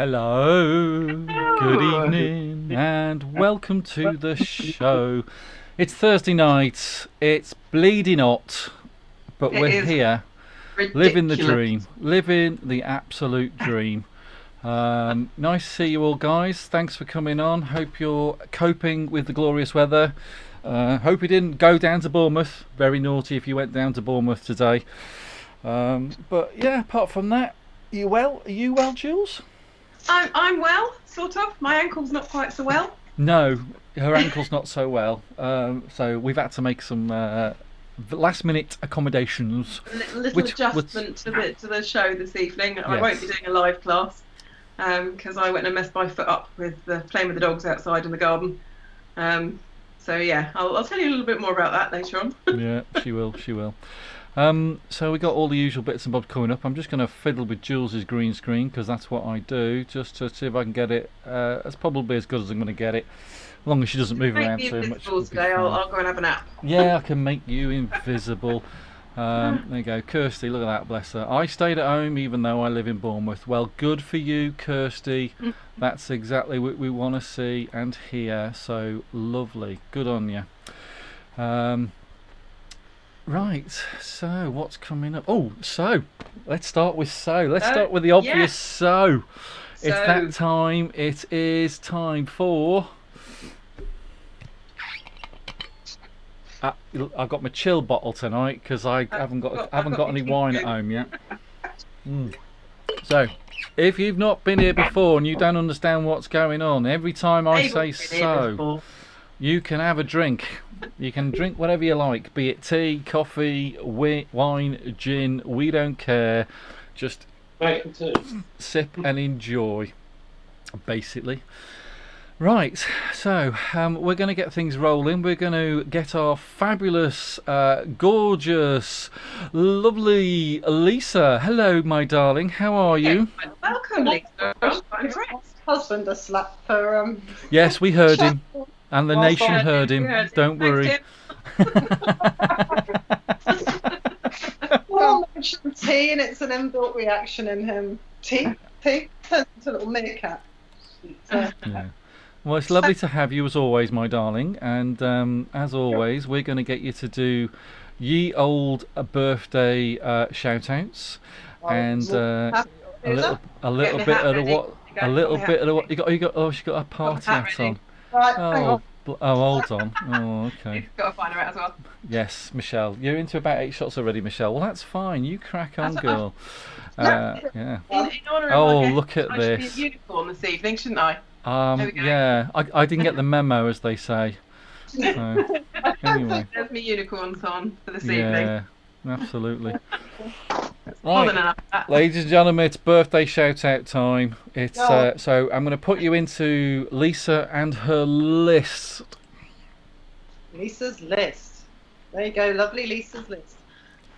Hello, good evening, and welcome to the show. It's Thursday night, it's bleeding hot, but It we're is here, living the ridiculous. dream, living the absolute dream. Nice to see you all, guys. Thanks for coming on. Hope you're coping with the glorious weather. Hope you didn't go down to Bournemouth. Very naughty if you went down to Bournemouth today. But yeah, apart from that, you well? Are you well, Jules? I'm well, sort of. My ankle's not quite so well. No, her ankle's not so well. So we've had to make some last minute accommodations. Little Which was adjustment to the show this evening. I won't be yes, doing a live class because I went and messed my foot up with playing with the dogs outside in the garden. So yeah, I'll tell you a little bit more about that later on. yeah, she will, she will. So we got all the usual bits and bobs coming up. I'm just going to fiddle with Jules's green screen because that's what I do, just to see if I can get it. That's probably as good as I'm going to get it, as long as she doesn't move Make around me too much. invisible We'll be today. I'll, fine. I'll go and have a nap. Yeah, I can make you invisible. There you go, Kirsty. Look at that, bless her. I stayed at home even though I live in Bournemouth. Well, good for you, Kirsty. That's exactly what we want to see and hear. So lovely. Good on you. Um, right. So what's coming up? Oh, so let's start with so. Let's start with the obvious. Yes. So it's So that time. It is time for. Uh, I've got my chill bottle tonight because I haven't got I've got any my wine at tea. home yet. Mm. So, if you've not been here before and you don't understand what's going on, every time I Abel's say been here so, before. you can have a drink. You can drink whatever you like, be it tea, coffee, wine, gin. We don't care. Just sip and enjoy, basically. Right, so we're going to get things rolling. We're going to get our fabulous, gorgeous, lovely Lisa. Hello, my darling. How are you? Welcome, Lisa. I'm impressed. Husband a slap for Yes, we heard chat him, and the whilst nation I heard We him. heard you. Don't Thanks, worry. well mentioned tea and it's an inbuilt reaction in him. Tea turns into a little meerkat. Yeah. Well, it's lovely to have you as always, my darling. And as always, we're going to get you to do ye old birthday shout-outs and a little Get my bit hat of the ready. what You go, a got little my hat bit of the ready. what you got. Oh, she got a Got my party hat hat ready. on. Right, hang Oh, on. hold on. Oh, okay. Got to find her out as well. Yes, Michelle, you're into about 8 shots already, Michelle. Well, that's fine. You crack on, That's girl. Yeah. In honour of Oh, our guest, look at I should be a this. unicorn this evening, shouldn't I? There we go. Yeah, I didn't get the memo, as they say. So, anyway, There's me unicorns on for this evening. yeah, absolutely. More than Right, enough. Of that. ladies and gentlemen, it's birthday shout out time. It's Oh. so I'm going to put you into Lisa and her list. Lisa's list. There you go, lovely Lisa's list.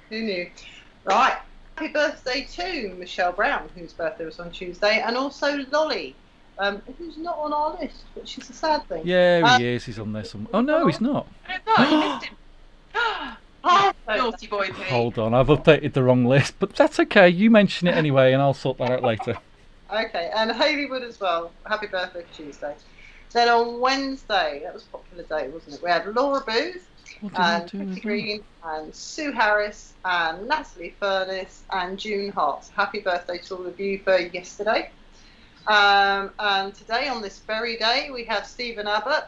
Who knew? Right. Happy birthday to Michelle Brown, whose birthday was on Tuesday, and also Lolly, who's not on our list, which is a sad thing. Yeah, he is. He's on there some. Oh no, he's not. I don't know, you missed him. Oh, Naughty boy, Pete. Hold on, I've updated the wrong list, but that's okay. You mention it anyway, and I'll sort that out later. okay, and Hayleywood as well. Happy birthday for Tuesday. Then on Wednesday, that was a popular day, wasn't it? We had Laura Booth, What did I and do Becky as well? Green, and Sue Harris, and Natalie Furness, and June Hart. Happy birthday to all of you for yesterday. And today, on this very day, we have Stephen Abbott.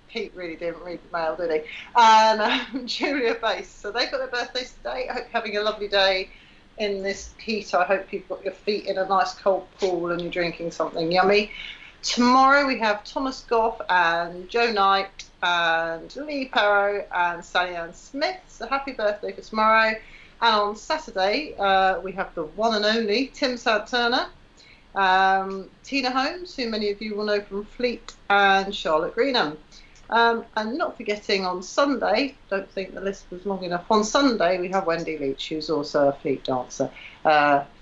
Pete really didn't read the mail, did he? And Julia Bass. So they've got their birthdays today. I hope you're having a lovely day in this heat. I hope you've got your feet in a nice cold pool and you're drinking something yummy. Tomorrow we have Thomas Goff and Joe Knight and Lee Perrow and Sally Ann Smith. So happy birthday for tomorrow. And on Saturday we have the one and only Tim Turner, Tina Holmes, who many of you will know from Fleet, and Charlotte Greenham. And not forgetting on Sunday, don't think the list was long enough, on Sunday we have Wendy Leach, who's also a Fleet dancer.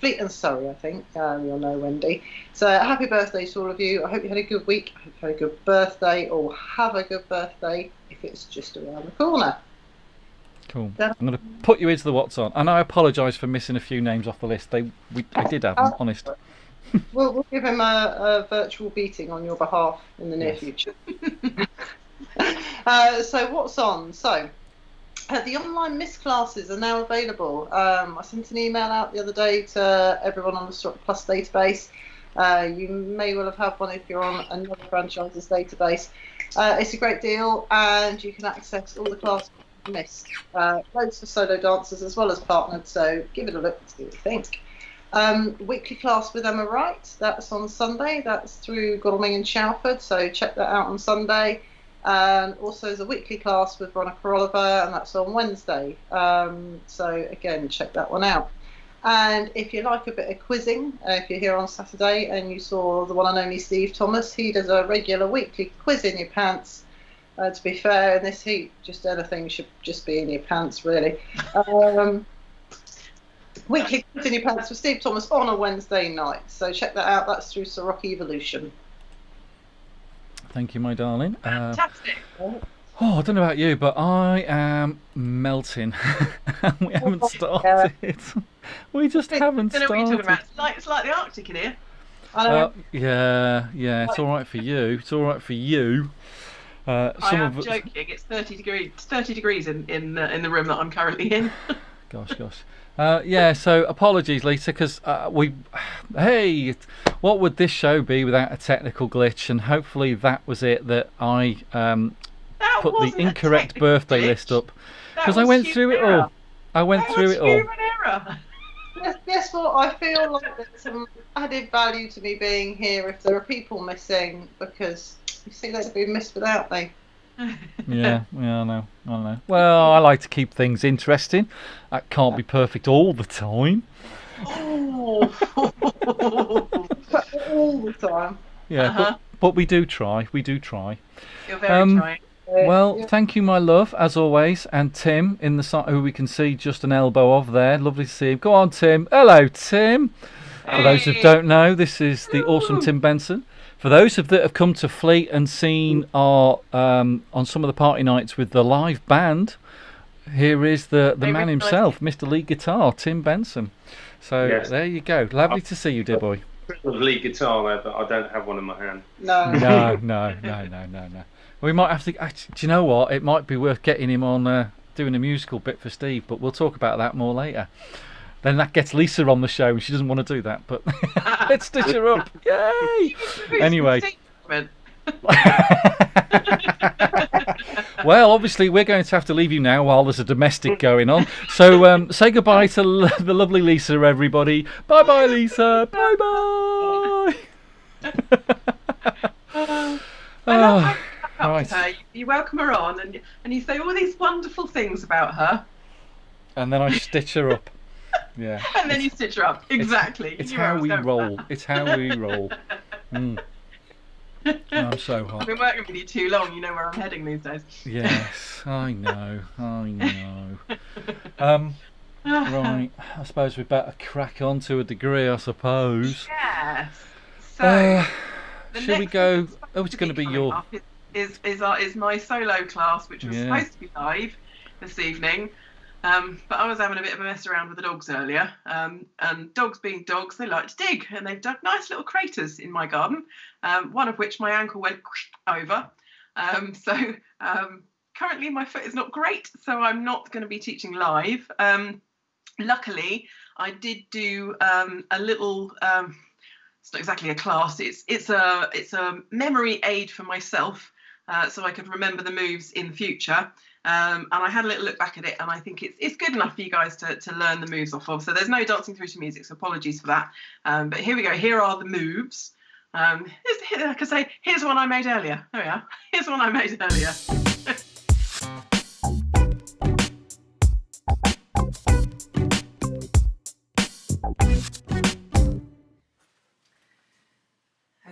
Fleet and Surrey, I think, you'll know Wendy. So happy birthday to all of you. I hope you had a good week, I hope you had a good birthday, or have a good birthday if it's just around the corner. Cool. Yeah. I'm going to put you into the what's on, and I apologise for missing a few names off the list. I did have them, honest. We'll give him a virtual beating on your behalf in the near Yes. future. So what's on? So the online Miss classes are now available. I sent an email out the other day to everyone on the Ceroc Plus database. You may well have had one if you're on another franchise's database. It's a great deal, and you can access all the classes you missed. Loads for solo dancers as well as partnered, so give it a look and see what you think. Weekly class with Emma Wright, that's on Sunday. That's through Godalming and Shalford, so check that out on Sunday. And also there's a weekly class with Veronica Oliver, and that's on Wednesday. So again, check that one out. And if you like a bit of quizzing, if you're here on Saturday and you saw the one and only Steve Thomas, he does a regular weekly quiz in your pants. To be fair, in this heat, just anything should just be in your pants, really. Weekly quiz in your pants with Steve Thomas on a Wednesday night. So check that out. That's through Ceroc Evolution. Thank you, my darling. Fantastic. Oh, I don't know about you, but I am melting. We haven't started. We just haven't I don't know what you're started. talking about. It's like the Arctic in here. I know. Yeah, it's all right for you. It's all right for you. I am joking. It's 30 degrees. It's 30 degrees in the room that I'm currently in. Gosh. So apologies, Lisa, because hey, what would this show be without a technical glitch? And hopefully that was it, that I put the incorrect birthday list up, because I went through it all. Human error. Guess what? I feel like there's some added value to me being here if there are people missing, because you see they'd have been missed without me. Yeah, I know. Well, I like to keep things interesting. That can't be perfect all the time. Oh. All the time. Yeah, but we do try. You're very trying. Well, thank you, my love, as always, and Tim in the side, who we can see just an elbow of there. Lovely to see him. Go on, Tim. Hello, Tim. For those who don't know, this is the awesome Tim Benson. For those that have come to Fleet and seen our on some of the party nights with the live band, here is the man himself, Mr. Lead Guitar, Tim Benson. So There you go. Lovely to see you, dear boy. Of lead guitar there, but I don't have one in my hand. No. We might have to. Do you know what? It might be worth getting him on doing a musical bit for Steve, but we'll talk about that more later. Then that gets Lisa on the show, and she doesn't want to do that. But let's stitch her up. Yay! Anyway. Well, obviously, we're going to have to leave you now while there's a domestic going on. So say goodbye to the lovely Lisa, everybody. Bye-bye, Lisa. Bye-bye. Right. You welcome her on, and you say all these wonderful things about her. And then I stitch her up. Yeah. And then you stitch her up. Exactly. It's how we roll. It's how we roll. Oh, I'm so hot. I've been working with you too long. You know where I'm heading these days. Yes, I know. Right. I suppose we better crack on to a degree, I suppose. Yes. So, shall we go? Oh, it's going to be your. Is my solo class, which was supposed to be live this evening. But I was having a bit of a mess around with the dogs earlier, and dogs being dogs, they like to dig, and they've dug nice little craters in my garden, one of which my ankle went over. So currently my foot is not great, so I'm not going to be teaching live. Luckily, I did do a little. It's not exactly a class. It's a memory aid for myself, so I could remember the moves in the future. And I had a little look back at it, and I think it's good enough for you guys to learn the moves off of. So there's no dancing through to music, so apologies for that. But here we go. Here are the moves. I could say, here's one I made earlier. There we are. Here's one I made earlier.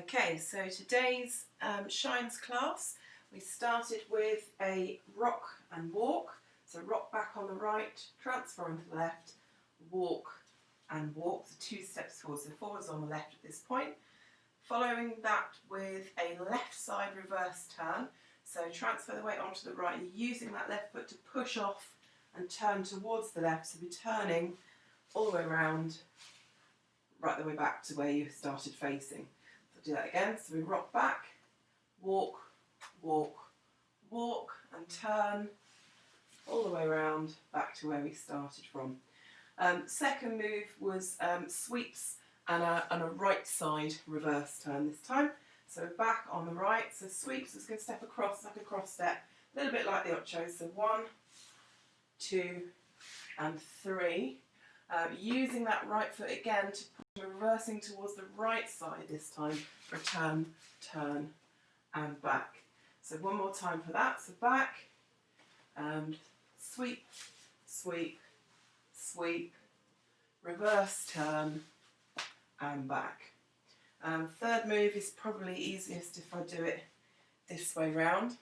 Okay, so today's Shines class, we started with a rock and walk. So rock back on the right, transfer onto the left, walk and walk. So 2 steps forward, so forwards on the left at this point. Following that with a left side reverse turn. So transfer the weight onto the right. You're using that left foot to push off and turn towards the left. So we're turning all the way around, right the way back to where you started facing. So do that again. So we rock back, walk, walk, walk, and turn all the way around back to where we started from. Second move was sweeps and a right side reverse turn this time. So back on the right, so sweeps, it's going to step across like a cross step, a little bit like the ocho. So 1, 2, and 3. Using that right foot again to push, reversing towards the right side this time for turn, turn, and back. So one more time for that. So back and sweep, sweep, sweep, reverse turn, and back. Third move is probably easiest if I do it this way round.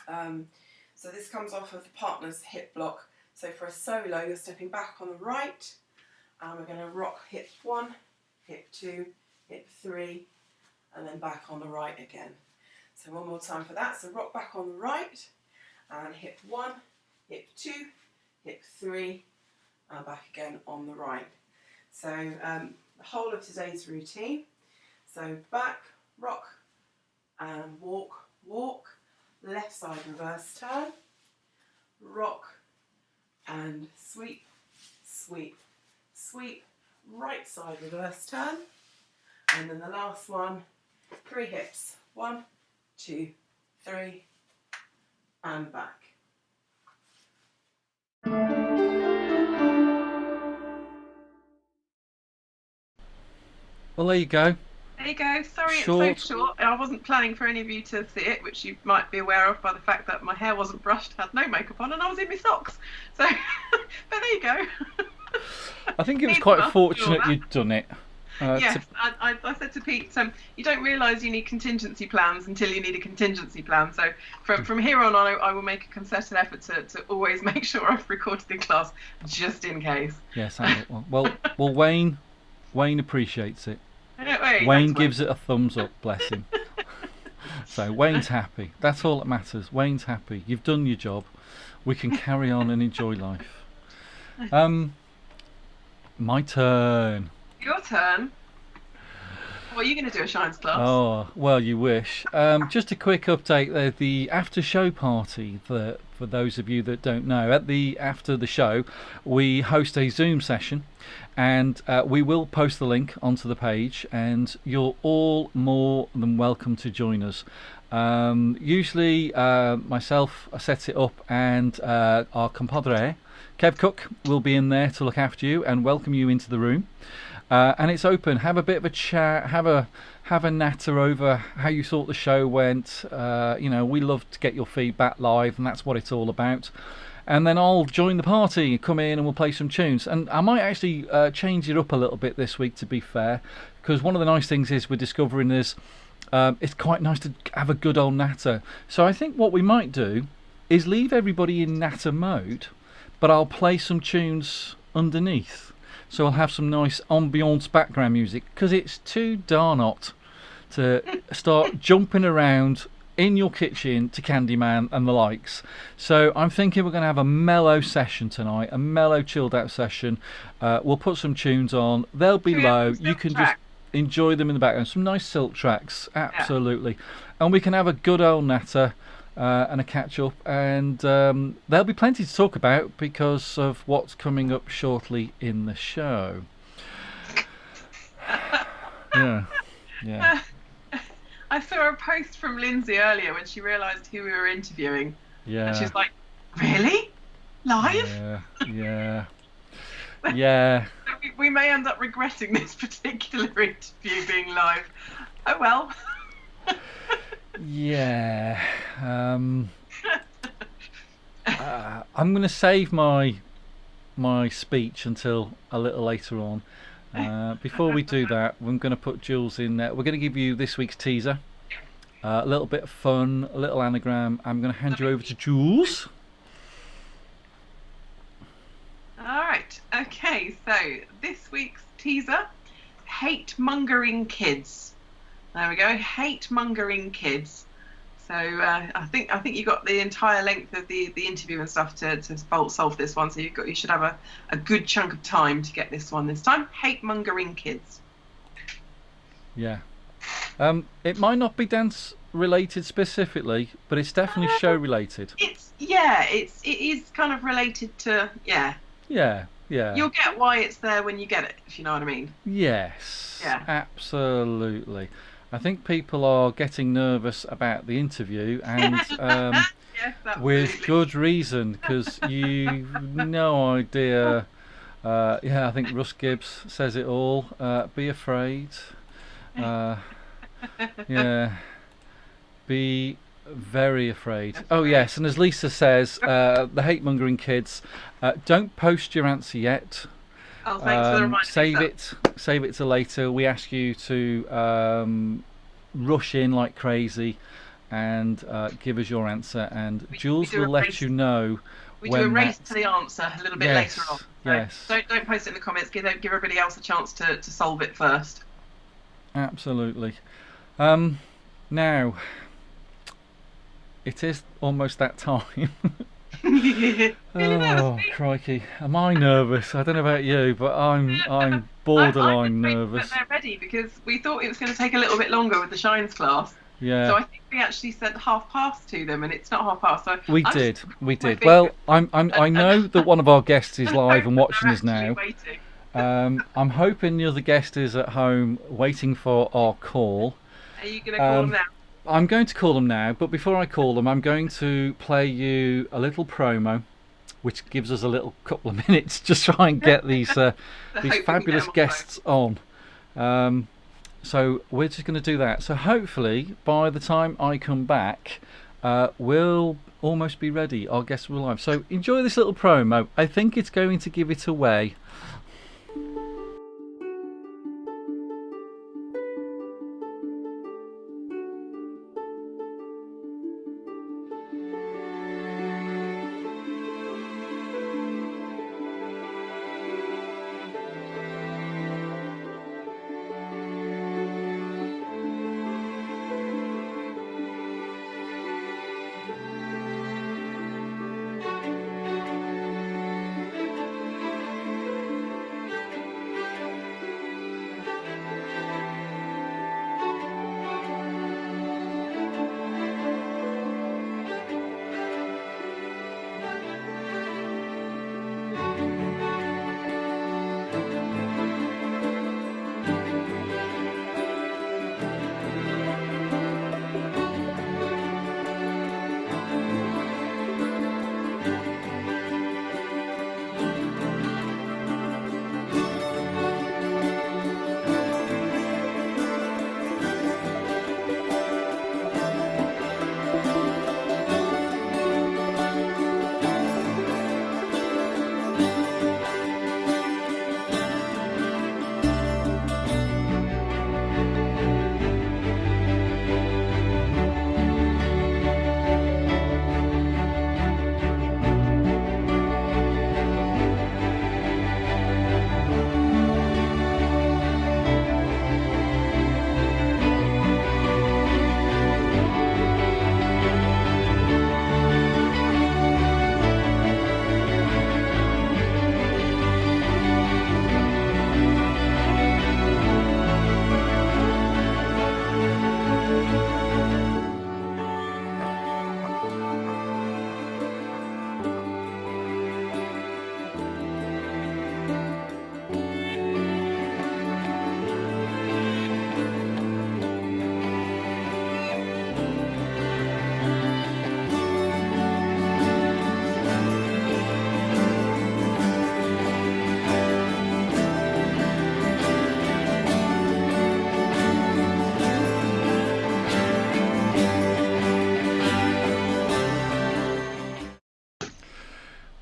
So this comes off of the partner's hip block. So for a solo, you're stepping back on the right, and we're going to rock hip 1, hip 2, hip 3, and then back on the right again. So one more time for that. So rock back on the right, and hip 1, hip 2, hip 3, and back again on the right. So the whole of today's routine. So back, rock, and walk, walk, left side reverse turn, rock, and sweep, sweep, sweep, right side reverse turn, and then the last one, 3 hips, 1, 2, 3, and back. Well, there you go. There you go. Sorry Short. It's so short. I wasn't planning for any of you to see it, which you might be aware of by the fact that my hair wasn't brushed, had no makeup on, and I was in my socks. So, but there you go. I think it was quite fortunate you'd done it. Yes, I said to Pete, you don't realise you need contingency plans until you need a contingency plan. So from here on, I will make a concerted effort to always make sure I've recorded in class just in case. Yes, well, Wayne appreciates it. Wayne gives it a thumbs up, bless him. So Wayne's happy. That's all that matters. Wayne's happy. You've done your job. We can carry on and enjoy life. My turn. Your turn. What are you going to do, a Shines class? Oh, well, you wish. Just a quick update. The after show party, for those of you that don't know, after the show, we host a Zoom session, and we will post the link onto the page, and you're all more than welcome to join us. Usually, myself, I set it up, and our compadre, Kev Cook, will be in there to look after you and welcome you into the room. And it's open. Have a bit of a chat. Have a natter over how you thought the show went. We love to get your feedback live, and that's what it's all about. And then I'll join the party, come in, and we'll play some tunes. And I might actually change it up a little bit this week, to be fair, because one of the nice things is we're discovering is it's quite nice to have a good old natter. So I think what we might do is leave everybody in natter mode, but I'll play some tunes underneath. So I'll have some nice ambience background music, because it's too darn hot to start jumping around in your kitchen to Candyman and the likes. So I'm thinking we're going to have a mellow session tonight, a mellow chilled out session. We'll put some tunes on. They'll be low. You can just enjoy them in the background. Some nice silk tracks, absolutely. Yeah. And we can have a good old natter and a catch up, and there'll be plenty to talk about because of what's coming up shortly in the show. Yeah. I saw a post from Lindsay earlier when she realised who we were interviewing. Yeah. And she's like, "Really? Live?" Yeah. We may end up regretting this particular interview being live. Oh well. Yeah. I'm going to save my speech until a little later on. Before we do that, I'm going to put Jules in there. We're going to give you this week's teaser. A little bit of fun, a little anagram. I'm going to hand you over to Jules. Alright, okay, so this week's teaser, hate-mongering kids. There we go, hate-mongering kids. So I think you got the entire length of the interview and stuff to solve this one. So you should have a good chunk of time to get this one this time. Hate mongering kids. Yeah. It might not be dance related specifically, but it's definitely show related. It is kind of related to Yeah. You'll get why it's there when you get it, if you know what I mean. Yes. Yeah. Absolutely. I think people are getting nervous about the interview, and Yes, with good reason, because you've no idea. I think Russ Gibbs says it all. Be afraid. Be very afraid. Oh yes, and as Lisa says, the hate mongering kids, don't post your answer yet. Oh, thanks for the reminder. Save it to later. We ask you to rush in like crazy and give us your answer, and Jules will let you know. We do a race to the answer a little bit later on. So yes. Don't post it in the comments. Give everybody else a chance to solve it first. Absolutely. Now, it is almost that time. Oh, crikey. Am I nervous? I don't know about you, but I'm borderline nervous. They're ready because we thought it was going to take a little bit longer with the Shines class. Yeah. So I think we actually said past to them, and it's not past. So we did. Well, I know that one of our guests is live and watching us now. I'm hoping the other guest is at home waiting for our call. Are you going to call them now? I'm going to call them now, but before I call them, I'm going to play you a little promo, which gives us a little couple of minutes to try and get these fabulous guests on. So we're just going to do that. So hopefully, by the time I come back, we'll almost be ready. Our guests will arrive. So enjoy this little promo. I think it's going to give it away.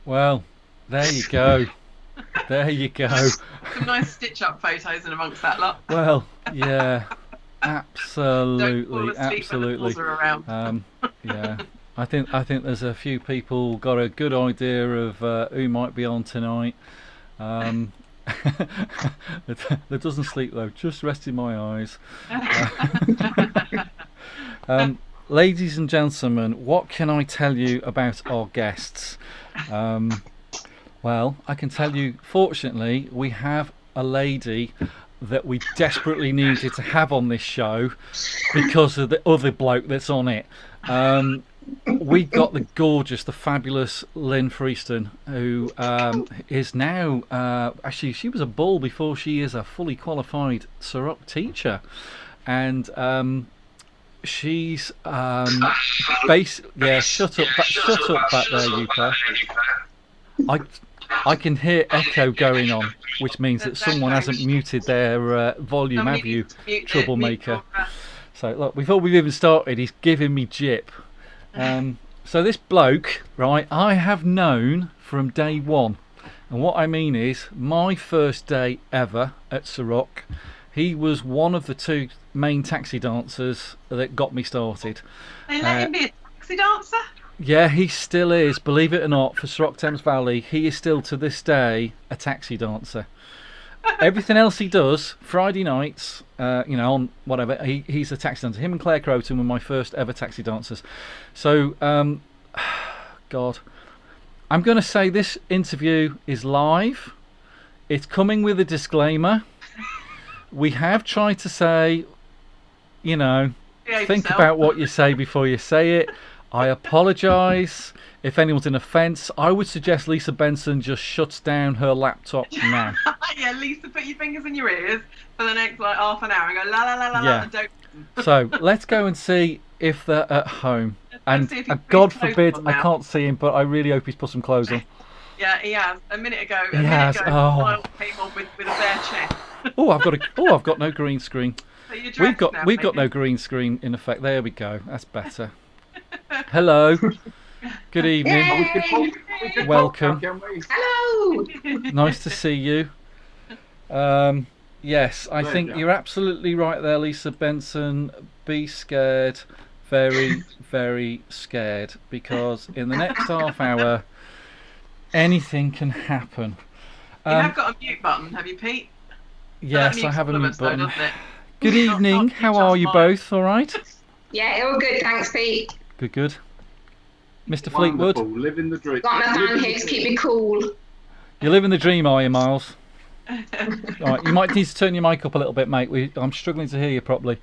Well, there you go. There you go. Some nice stitch-up photos in amongst that lot. Well, yeah, absolutely, Don't fall asleep when the balls are around. Yeah, I think there's a few people got a good idea of who might be on tonight. That doesn't sleep though, just resting my eyes. ladies and gentlemen, what can I tell you about our guests? Well, I can tell you, fortunately, we have a lady that we desperately needed to have on this show because of the other bloke that's on it. We got the gorgeous, the fabulous Lynn Freeston, who is now, actually she was a bull before she is a fully qualified Ceroc teacher. And she's shut up back there, Yuka. I can hear echo going on, which means that someone hasn't muted their volume, have you, troublemaker? So look, before we've even started, he's giving me jip. So this bloke, right, I have known from day one. And what I mean is, my first day ever at Ceroc, he was one of the two main taxi dancers that got me started. They let him be a taxi dancer? Yeah, he still is, believe it or not, for Ceroc Thames Valley. He is still, to this day, a taxi dancer. Everything else he does, Friday nights, on whatever, he's a taxi dancer. Him and Claire Croton were my first ever taxi dancers. So, God, I'm going to say this interview is live. It's coming with a disclaimer. We have tried to say, think about what you say before you say it. I apologise if anyone's in offence. I would suggest Lisa Benson just shuts down her laptop now. Yeah, Lisa, put your fingers in your ears for the next half an hour and go la la la la la and don't. So let's go and see if they're at home. And God forbid I can't see him, but I really hope he's put some clothes on. Yeah, he has. A minute ago, Came on with a bare chest. I've got no green screen. So We've got no green screen in effect. There we go. That's better. Hello. Good evening. Yay! Welcome. Hello. Nice to see you. Yes, I think you're absolutely right there, Lisa Benson. Be scared. Very, very scared. Because in the next half hour, anything can happen. You have got a mute button, have you, Pete? Yes, I have a mute button. Good evening. How are you both? All right? Yeah, all good. Thanks, Pete. Good. Mr. Fleetwood. Living the dream. Got my fan here to keep me cool. You're living the dream, are you, Miles? All right, you might need to turn your mic up a little bit, mate. I'm struggling to hear you properly.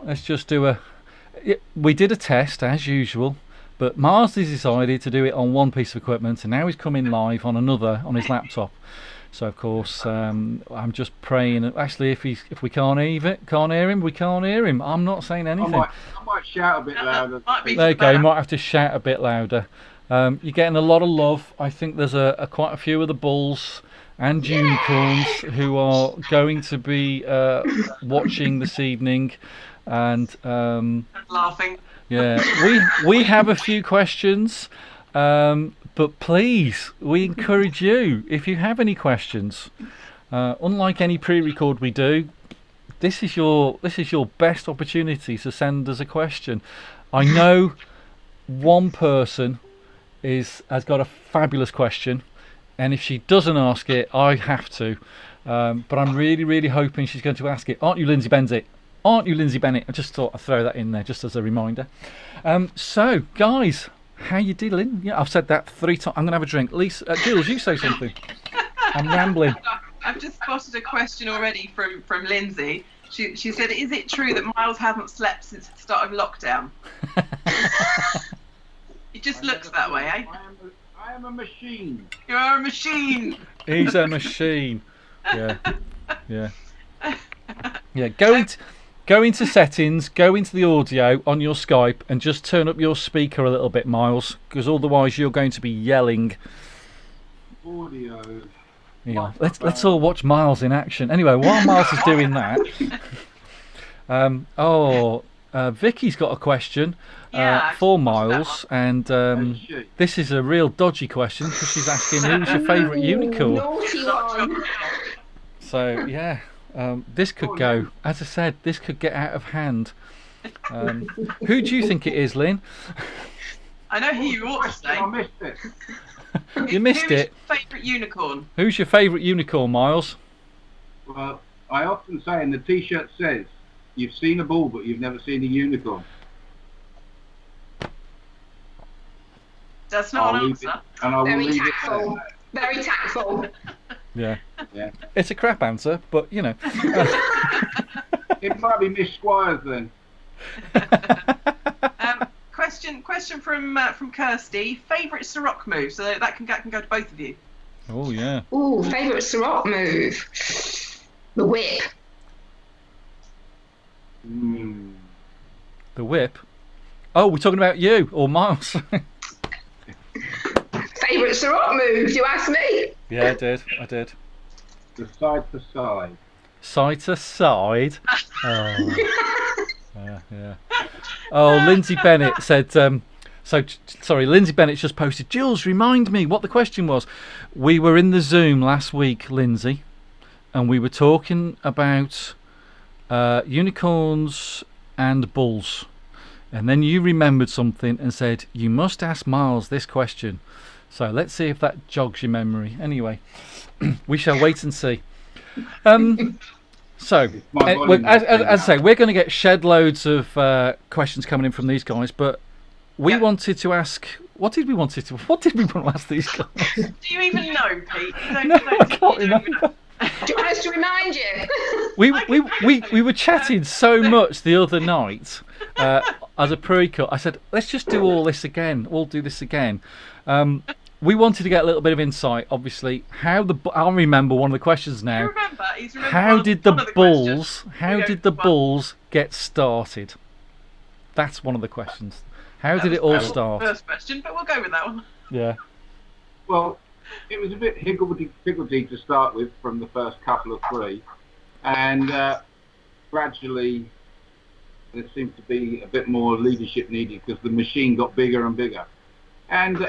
Let's just do we did a test, as usual, but Miles has decided to do it on one piece of equipment, and now he's coming live on another on his laptop. So, of course, I'm just praying. Actually, if we can't hear him, we can't hear him. I'm not saying anything. I might shout a bit louder. There you go. You might have to shout a bit louder. You're getting a lot of love. I think there's quite a few of the bulls and unicorns who are going to be watching this evening, and laughing. Yeah, we have a few questions. But please, we encourage you, if you have any questions, unlike any pre-record we do, this is your best opportunity to send us a question. I know one person has got a fabulous question, and if she doesn't ask it, I have to. But I'm really, really hoping she's going to ask it. Aren't you, Lindsay Bennett? Aren't you, Lindsay Bennett? I just thought I'd throw that in there just as a reminder. So, guys, how you dealing? Yeah, I've said that 3 times. I'm going to have a drink. Lisa, Jules, you say something. I'm rambling. I've just spotted a question already from Lindsay. She said, is it true that Miles hasn't slept since the start of lockdown? It just looks that way, eh? I am a machine. You are a machine. He's a machine. Yeah. Go into settings, go into the audio on your Skype, and just turn up your speaker a little bit, Miles, because otherwise you're going to be yelling. Audio. Yeah. Let's all watch Miles in action. Anyway, while Miles is doing that, Vicky's got a question for Miles, and this is a real dodgy question because she's asking who's your favourite unicorn. Naughty one. So yeah. This could go, as I said, this could get out of hand. Who do you think it is, Lynn? I know who you ought to say. I missed it. You missed it? Who's your favourite unicorn? Who's your favourite unicorn, Miles? Well, I often say, and the T-shirt says, you've seen a bull, but you've never seen a unicorn. That's not I'll an leave it, answer. and I will Very leave it tactful. there. Very tactful. Yeah. Yeah. It's a crap answer, but you know. It might be Miss Squires then. Question from Kirsty. Favourite Ceroc move? So that can go to both of you. Oh yeah. Ooh, favourite Ceroc move? The whip. The whip. Oh, we're talking about you or Miles? Favourite Ceroc move? You asked me. Yeah, I did. The side to side. Side to side. Oh. Yeah. Oh, Lindsay Bennett said. Sorry, Lindsay Bennett just posted. Jules, remind me what the question was. We were in the Zoom last week, Lindsay, and we were talking about unicorns and bulls. And then you remembered something and said, you must ask Miles this question. So let's see if that jogs your memory. Anyway, we shall wait and see. So, as I say, we're going to get shed loads of questions coming in from these guys, but we wanted to ask, what did we want to ask these guys? Do you even know, Pete? No, I can't remember. Do you want us to remind you? We were chatting so much the other night as a pre-cut. I said, let's just do all this again. We'll do this again. We wanted to get a little bit of insight, obviously. I'll remember one of the questions now. He's remembered How did the bulls get started? That's one of the questions. How did it all start? First question, but we'll go with that one. Yeah. Well, it was a bit higgledy-piggledy to start with from the first couple of three, and gradually there seemed to be a bit more leadership needed because the machine got bigger and bigger. And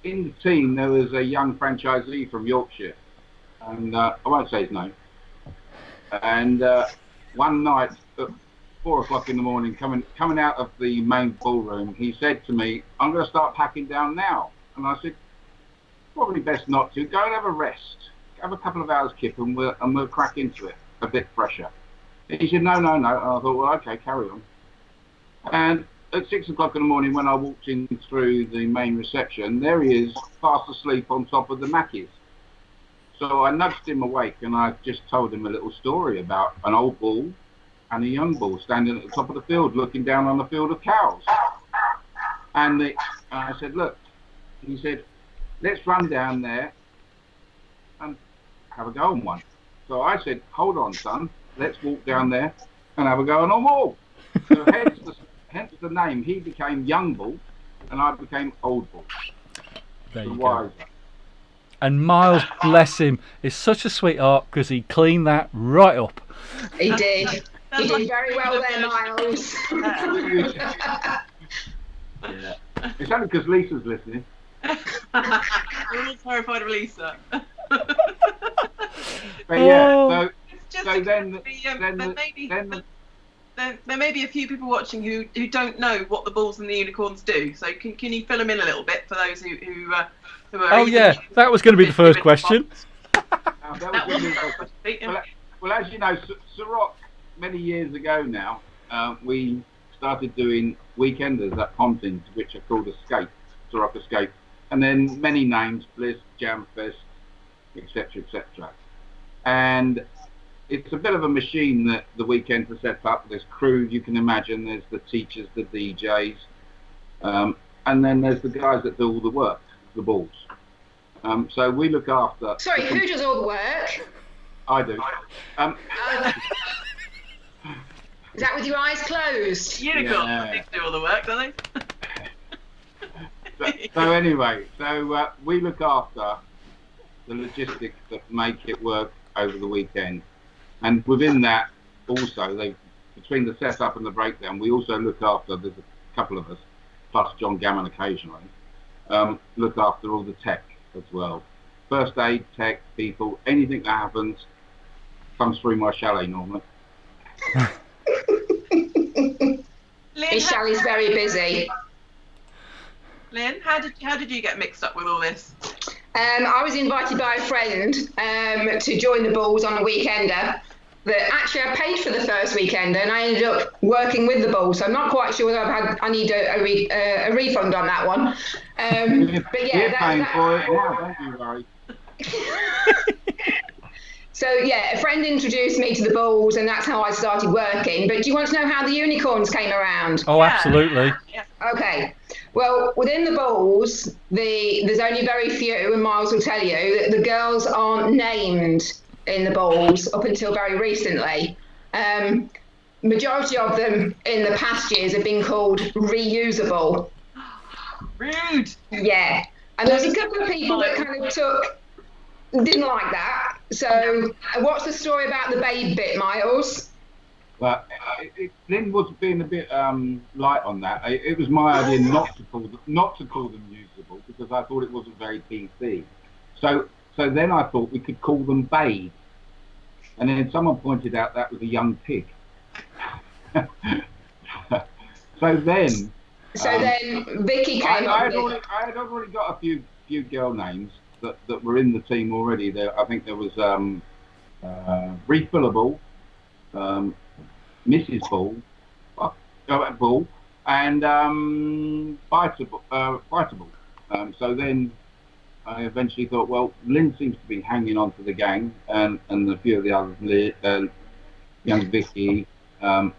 in the team there was a young franchisee from Yorkshire, and I won't say his name. And one night at 4 o'clock in the morning, coming out of the main ballroom, he said to me, "I'm going to start packing down now." And I said, "Probably best not to. Go and have a rest. Have a couple of hours kip, and we'll crack into it a bit fresher." He said, "No." And I thought, well, okay, carry on. And at 6 o'clock in the morning, when I walked in through the main reception, there he is, fast asleep on top of the Mackies. So I nudged him awake, and I just told him a little story about an old bull and a young bull standing at the top of the field, looking down on the field of cows. And I said, "Look," he said, "let's run down there and have a go on one." So I said, "Hold on, son. Let's walk down there and have a go on a wall." So hence the name. He became Young Bull, and I became Old Bull. There you go. And Miles, bless him, is such a sweetheart because he cleaned that right up. He did. He did very well there, Miles. Yeah. It's only because Lisa's listening. We're all terrified of Lisa. But yeah, there may be a few people watching who don't know what the bulls and the unicorns do. So can you fill them in a little bit for those who are? Oh yeah, that was going to be the first question. Well, as you know, Ceroc, many years ago now, we started doing weekenders at Pontins, which are called Escape, Ceroc Escape, and then many names, Bliss, Jamfest, etc., etc. And it's a bit of a machine that the weekends are set up. There's crews, you can imagine. There's the teachers, the DJs, and then there's the guys that do all the work, the bulls. So we look after. Sorry, who does all the work? I do. Is that with your eyes closed? Unicorns do all the work, don't they? So anyway, we look after the logistics that make it work over the weekend, and within that also, between the setup and the breakdown, we also look after. There's a couple of us, plus John Gammon occasionally, look after all the tech as well. First aid, tech, people, anything that happens comes through my chalet normally. His chalet's very busy. Lynn, how did you get mixed up with all this? I was invited by a friend to join the bulls on a weekender, that actually I paid for the first weekend and I ended up working with the Bulls. So I'm not quite sure whether I need a refund on that one. But yeah, We're paying for it now, don't you worry. So yeah, a friend introduced me to the Bulls, and that's how I started working. But do you want to know how the unicorns came around? Oh, absolutely. Yeah. Okay. Well, within the Bulls, there's only very few, and Miles will tell you that the girls aren't named in the Bulls up until very recently. Majority of them in the past years have been called reusable. Rude. Yeah. And there's a couple of people that kind of didn't like that. So what's the story about the babe bit, Miles? Well, Lynn was being a bit light on that. It was my idea not to call them usable because I thought it wasn't very PC. So then I thought we could call them babe, and then someone pointed out that was a young pig. So then Vicky came up with... I had already got a few girl names that were in the team already. I think there was Refillable, Mrs. Bull, Bull, and Biteable. So then I eventually thought, well, Lynn seems to be hanging on to the gang, and a few of the others, young Vicky, and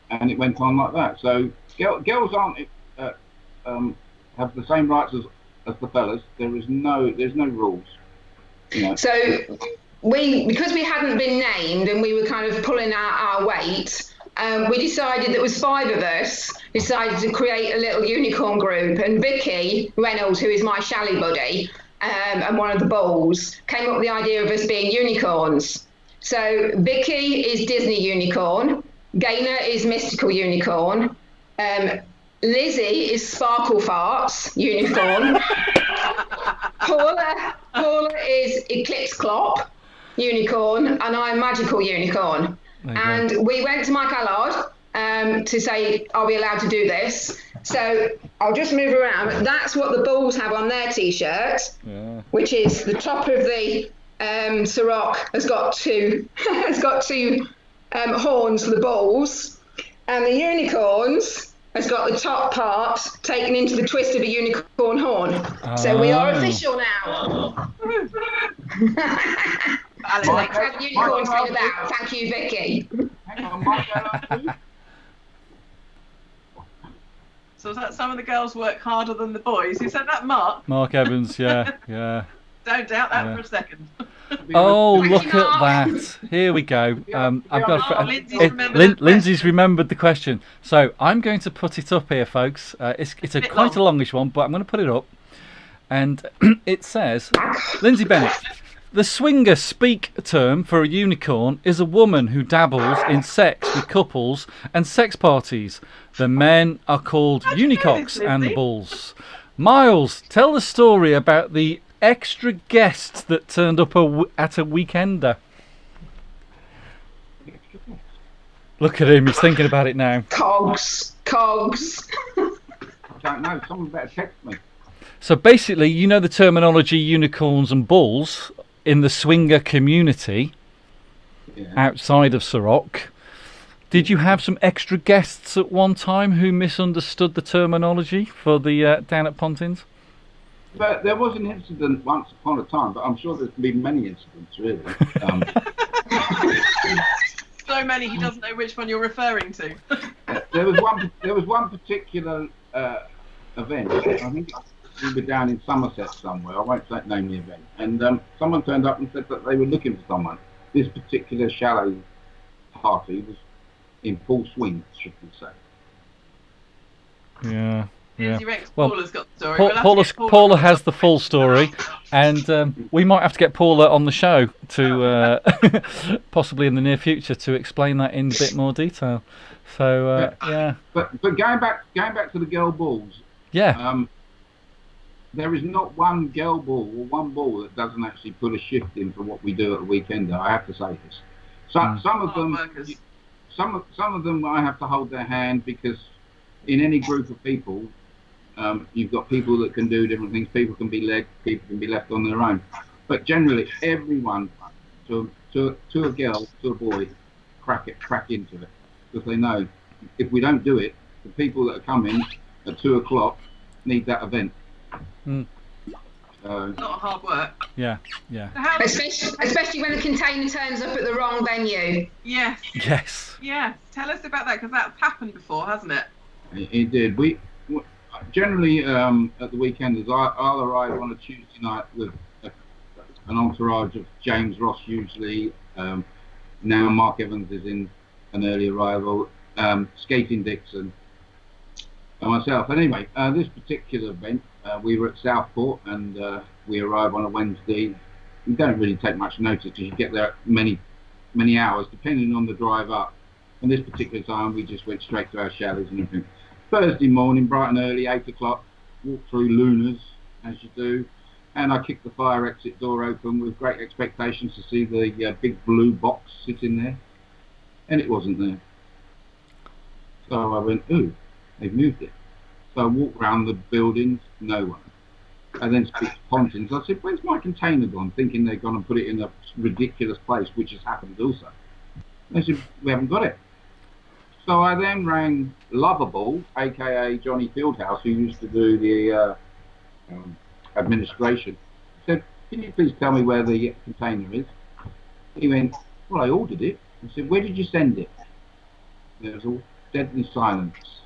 it went on like that. So girls aren't have the same rights as the fellas. There's no rules. You know. So because we hadn't been named and we were kind of pulling out our weight, we decided there was 5 of us decided to create a little unicorn group, and Vicky Reynolds, who is my Shally buddy and one of the Bulls, came up with the idea of us being unicorns. So Vicky is Disney unicorn, Gaynor is mystical unicorn, Lizzie is Sparkle Farts unicorn. Paula is Eclipse Clop unicorn, and I'm Magical unicorn. And we went to Mike Allard to say, are we allowed to do this? So I'll just move around. That's what the Bulls have on their t-shirt, which is the top of the Ceroc has got two horns for the Bulls, and the unicorns has got the top part taken into the twist of a unicorn horn. So we are official now. Like how the unicorns came about. Thank you, Vicky. Hang on, Mike. So is that some of the girls work harder than the boys? Who said that, Mark? Mark Evans, yeah. Don't doubt that for a second. Oh, look at that. Here we go. Lindsay's remembered the question. So I'm going to put it up here, folks. It's quite a longish one, but I'm going to put it up. And it says, Lindsay Bennett, the swinger speak term for a unicorn is a woman who dabbles in sex with couples and sex parties. The men are called unicocs and the bulls. Miles, tell the story about the extra guests that turned up at a weekender. Look at him, he's thinking about it now. Cogs. I don't know, someone better text me. So basically, you know the terminology unicorns and bulls in the swinger community outside of Ceroc. Did you have some extra guests at one time who misunderstood the terminology for the down at Pontins? But there was an incident once upon a time, but I'm sure there's been many incidents, really. So many, he doesn't know which one you're referring to. There was one particular event. I think we were down in Somerset somewhere. I won't name the event. And someone turned up and said that they were looking for someone. This particular chalet party was in full swing, should we say? Yeah. Well, Paula's got the story. Paula has the full story, and we might have to get Paula on the show to possibly in the near future to explain that in a bit more detail. So But going back to the girl bulls. Yeah. There is not one girl bull or one bull that doesn't actually put a shift in for what we do at the weekend. I have to say this. Some of them I have to hold their hand, because in any group of people, you've got people that can do different things. People can be led, people can be left on their own. But generally, everyone to a girl, to a boy, crack into it, because they know if we don't do it, the people that are coming at 2 o'clock need that event. A lot of hard work. Yeah. Especially when the container turns up at the wrong venue. Yes. Tell us about that, because that's happened before, hasn't it? It did. We generally at the weekenders, I'll arrive on a Tuesday night with an entourage of James Ross usually. Now Mark Evans is in an early arrival. Skating Dixon and myself. Anyway, this particular event, we were at Southport, and we arrive on a Wednesday. We don't really take much notice because you get there many hours, depending on the drive up. And this particular time, we just went straight to our chalets and everything. Thursday morning, bright and early, 8 o'clock, walked through Luna's, as you do, and I kicked the fire exit door open with great expectations to see the big blue box sitting there, and it wasn't there. So I went, ooh, they've moved it. So I walked around the buildings, no one. I then speak to Pontins. I said, where's my container gone? Thinking they're going to put it in a ridiculous place, which has happened also. They said, we haven't got it. So I then rang Lovable, aka Johnny Fieldhouse, who used to do the administration. I said, can you please tell me where the container is? He went, well, I ordered it. I said, where did you send it? There was all deadly silence.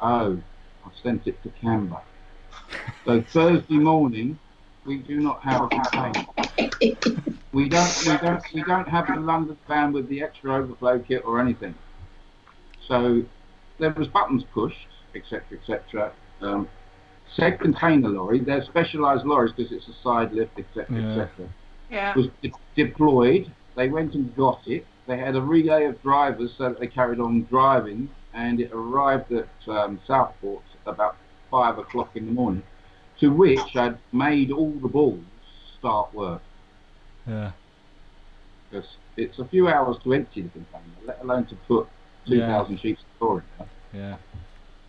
Oh, I sent it to Canberra. So Thursday morning, we do not have a container. We don't have the London van with the extra overflow kit or anything. So there was buttons pushed, etc., etc. Said container lorry, they're specialised lorries because it's a side lift, etc., etc. Yeah. Was deployed. They went and got it. They had a relay of drivers so that they carried on driving, and it arrived at Southport about 5 o'clock in the morning, to which I'd made all the balls start work. Yeah. Because it's a few hours to empty the container, let alone to put 2,000 sheets of storage in. Yeah.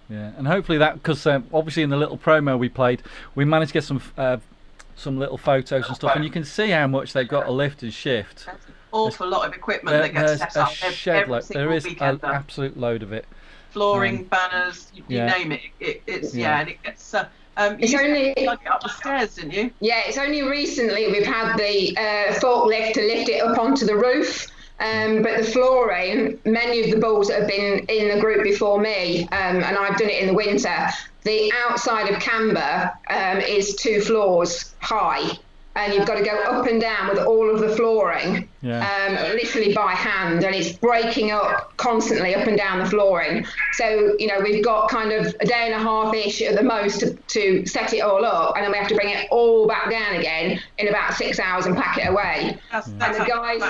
Yeah, and hopefully that, because obviously in the little promo we played, we managed to get some little photos and stuff, and you can see how much they've got to lift and shift. That's an awful lot of equipment that gets set up every There is weekend. an absolute load of it. Flooring, banners, you name it. It's and it gets. It's only plug it up the stairs, didn't you? Yeah, it's only recently we've had the forklift to lift it up onto the roof. But the flooring, many of the balls that have been in the group before me, and I've done it in the winter, the outside of Canberra is 2 floors high, and you've got to go up and down with all of the flooring, literally by hand, and it's breaking up constantly up and down the flooring. So, we've got kind of a day and a half-ish at the most to set it all up, and then we have to bring it all back down again in about 6 hours and pack it away. And the guys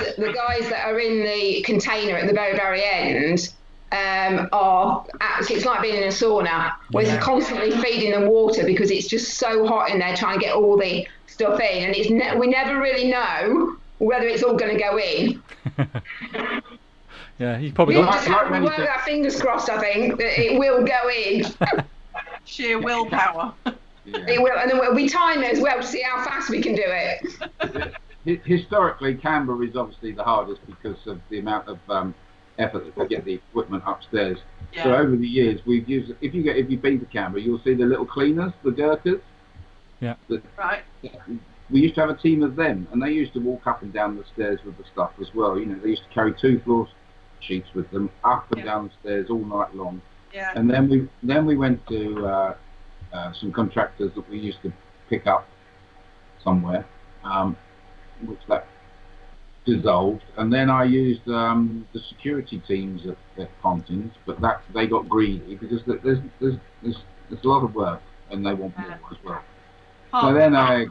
that are in the container at the very, very end it's like being in a sauna. We're constantly feeding them water because it's just so hot in there trying to get all the stuff in, and we never really know whether it's all going to go in. Yeah, you probably got our fingers crossed. I think that it will go in. Sheer willpower. It will, and then we time it as well to see how fast we can do it. Historically, Canberra is obviously the hardest because of the amount of effort to get the equipment upstairs. Yeah. So over the years, we've used. If you've been to Canberra, you'll see the little cleaners, the Gurkhas. Yeah. Right. We used to have a team of them, and they used to walk up and down the stairs with the stuff as well. They used to carry 2 floor sheets with them up and down the stairs all night long. Yeah. And then we went to some contractors that we used to pick up somewhere, which that dissolved. And then I used the security teams at Pontins, but they got greedy because there's a lot of work and they want more as well. So then I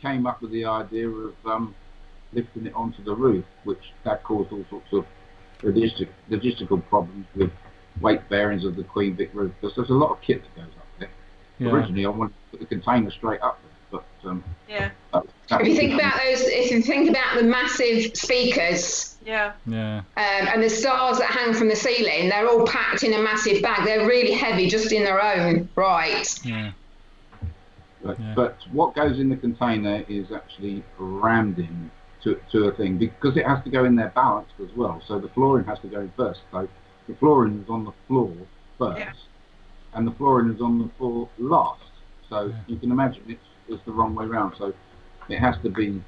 came up with the idea of lifting it onto the roof, which that caused all sorts of logistical problems with weight bearings of the Queen Vic roof, because there's a lot of kit that goes up there. Yeah. Originally I wanted to put the container straight up there, but if you think about the massive speakers, and the stars that hang from the ceiling, they're all packed in a massive bag. They're really heavy just in their own right. Yeah. But what goes in the container is actually rammed in to a thing, because it has to go in there balanced as well. So the flooring has to go in first. So the flooring is on the floor first, and the flooring is on the floor last. So you can imagine it's the wrong way round. So it has to be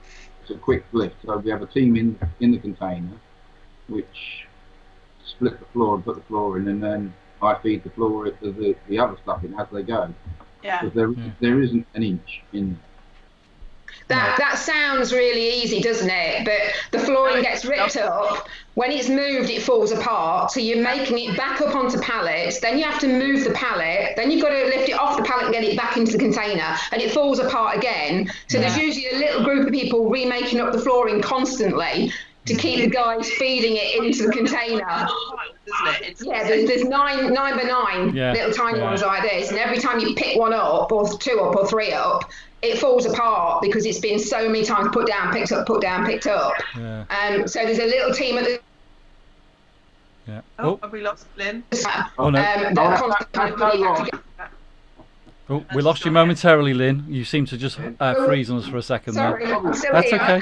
a quick lift. So we have a team in the container, which split the floor and put the floor in, and then I feed the floor the other stuff in as they go. Yeah. Because there isn't an inch in. That sounds really easy, doesn't it? But the flooring gets ripped up. When it's moved, it falls apart. So you're making it back up onto pallets. Then you have to move the pallet. Then you've got to lift it off the pallet and get it back into the container. And it falls apart again. So there's usually a little group of people remaking up the flooring constantly to keep the guys feeding it into the container. There's nine by nine little tiny ones like this. And every time you pick one up, or two up, or three up, it falls apart because it's been so many times put down, picked up, put down, picked up. So there's a little team at the. Have we lost Lynn? We lost you momentarily, Lynn. You seem to just freeze on us for a second. Sorry, there. That's okay.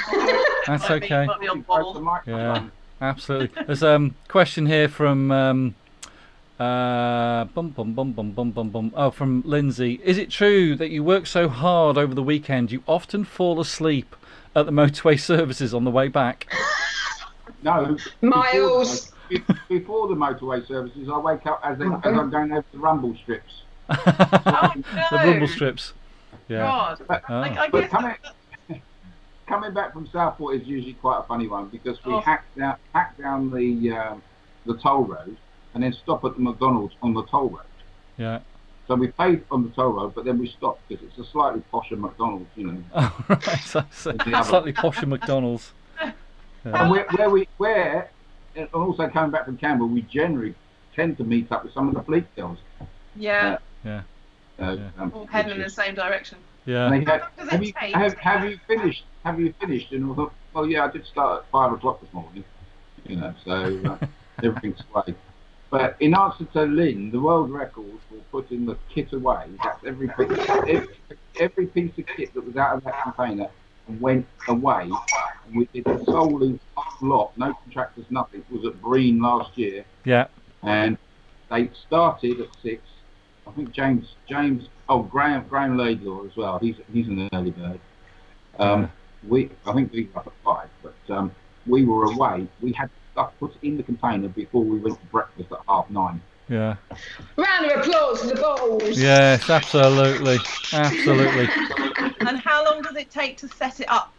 That's okay. Yeah, absolutely. There's a question here from from Lindsay. Is it true that you work so hard over the weekend you often fall asleep at the motorway services on the way back? No. Miles. Before the motorway services, I wake up as I'm going over the rumble strips. The rumble strips. Yeah. But coming back from Southport is usually quite a funny one, because we hack down the toll road and then stop at the McDonald's on the toll road. Yeah. So we pay on the toll road, but then we stop because it's a slightly posher McDonald's, you know. Oh, right. So slightly posher McDonald's. Yeah. And also coming back from Canberra, we generally tend to meet up with some of the fleet girls. Yeah. All heading in the same direction. Yeah. Have you finished? Have you finished? And I thought, well, yeah, I did start at 5 o'clock this morning. You know, so everything's away. But in answer to Lynn, the world record for putting the kit away, that's every piece of kit that was out of that container and went away. We did a solely lot, no contractors, nothing. It was at Breen last year. Yeah. And they started at 6. I think Graham Laidlaw as well. He's an early bird. I think we got at 5, but we were away. We had stuff put in the container before we went to breakfast at 9:30. Yeah. Round of applause for the balls. Yes, absolutely. Absolutely. And how long does it take to set it up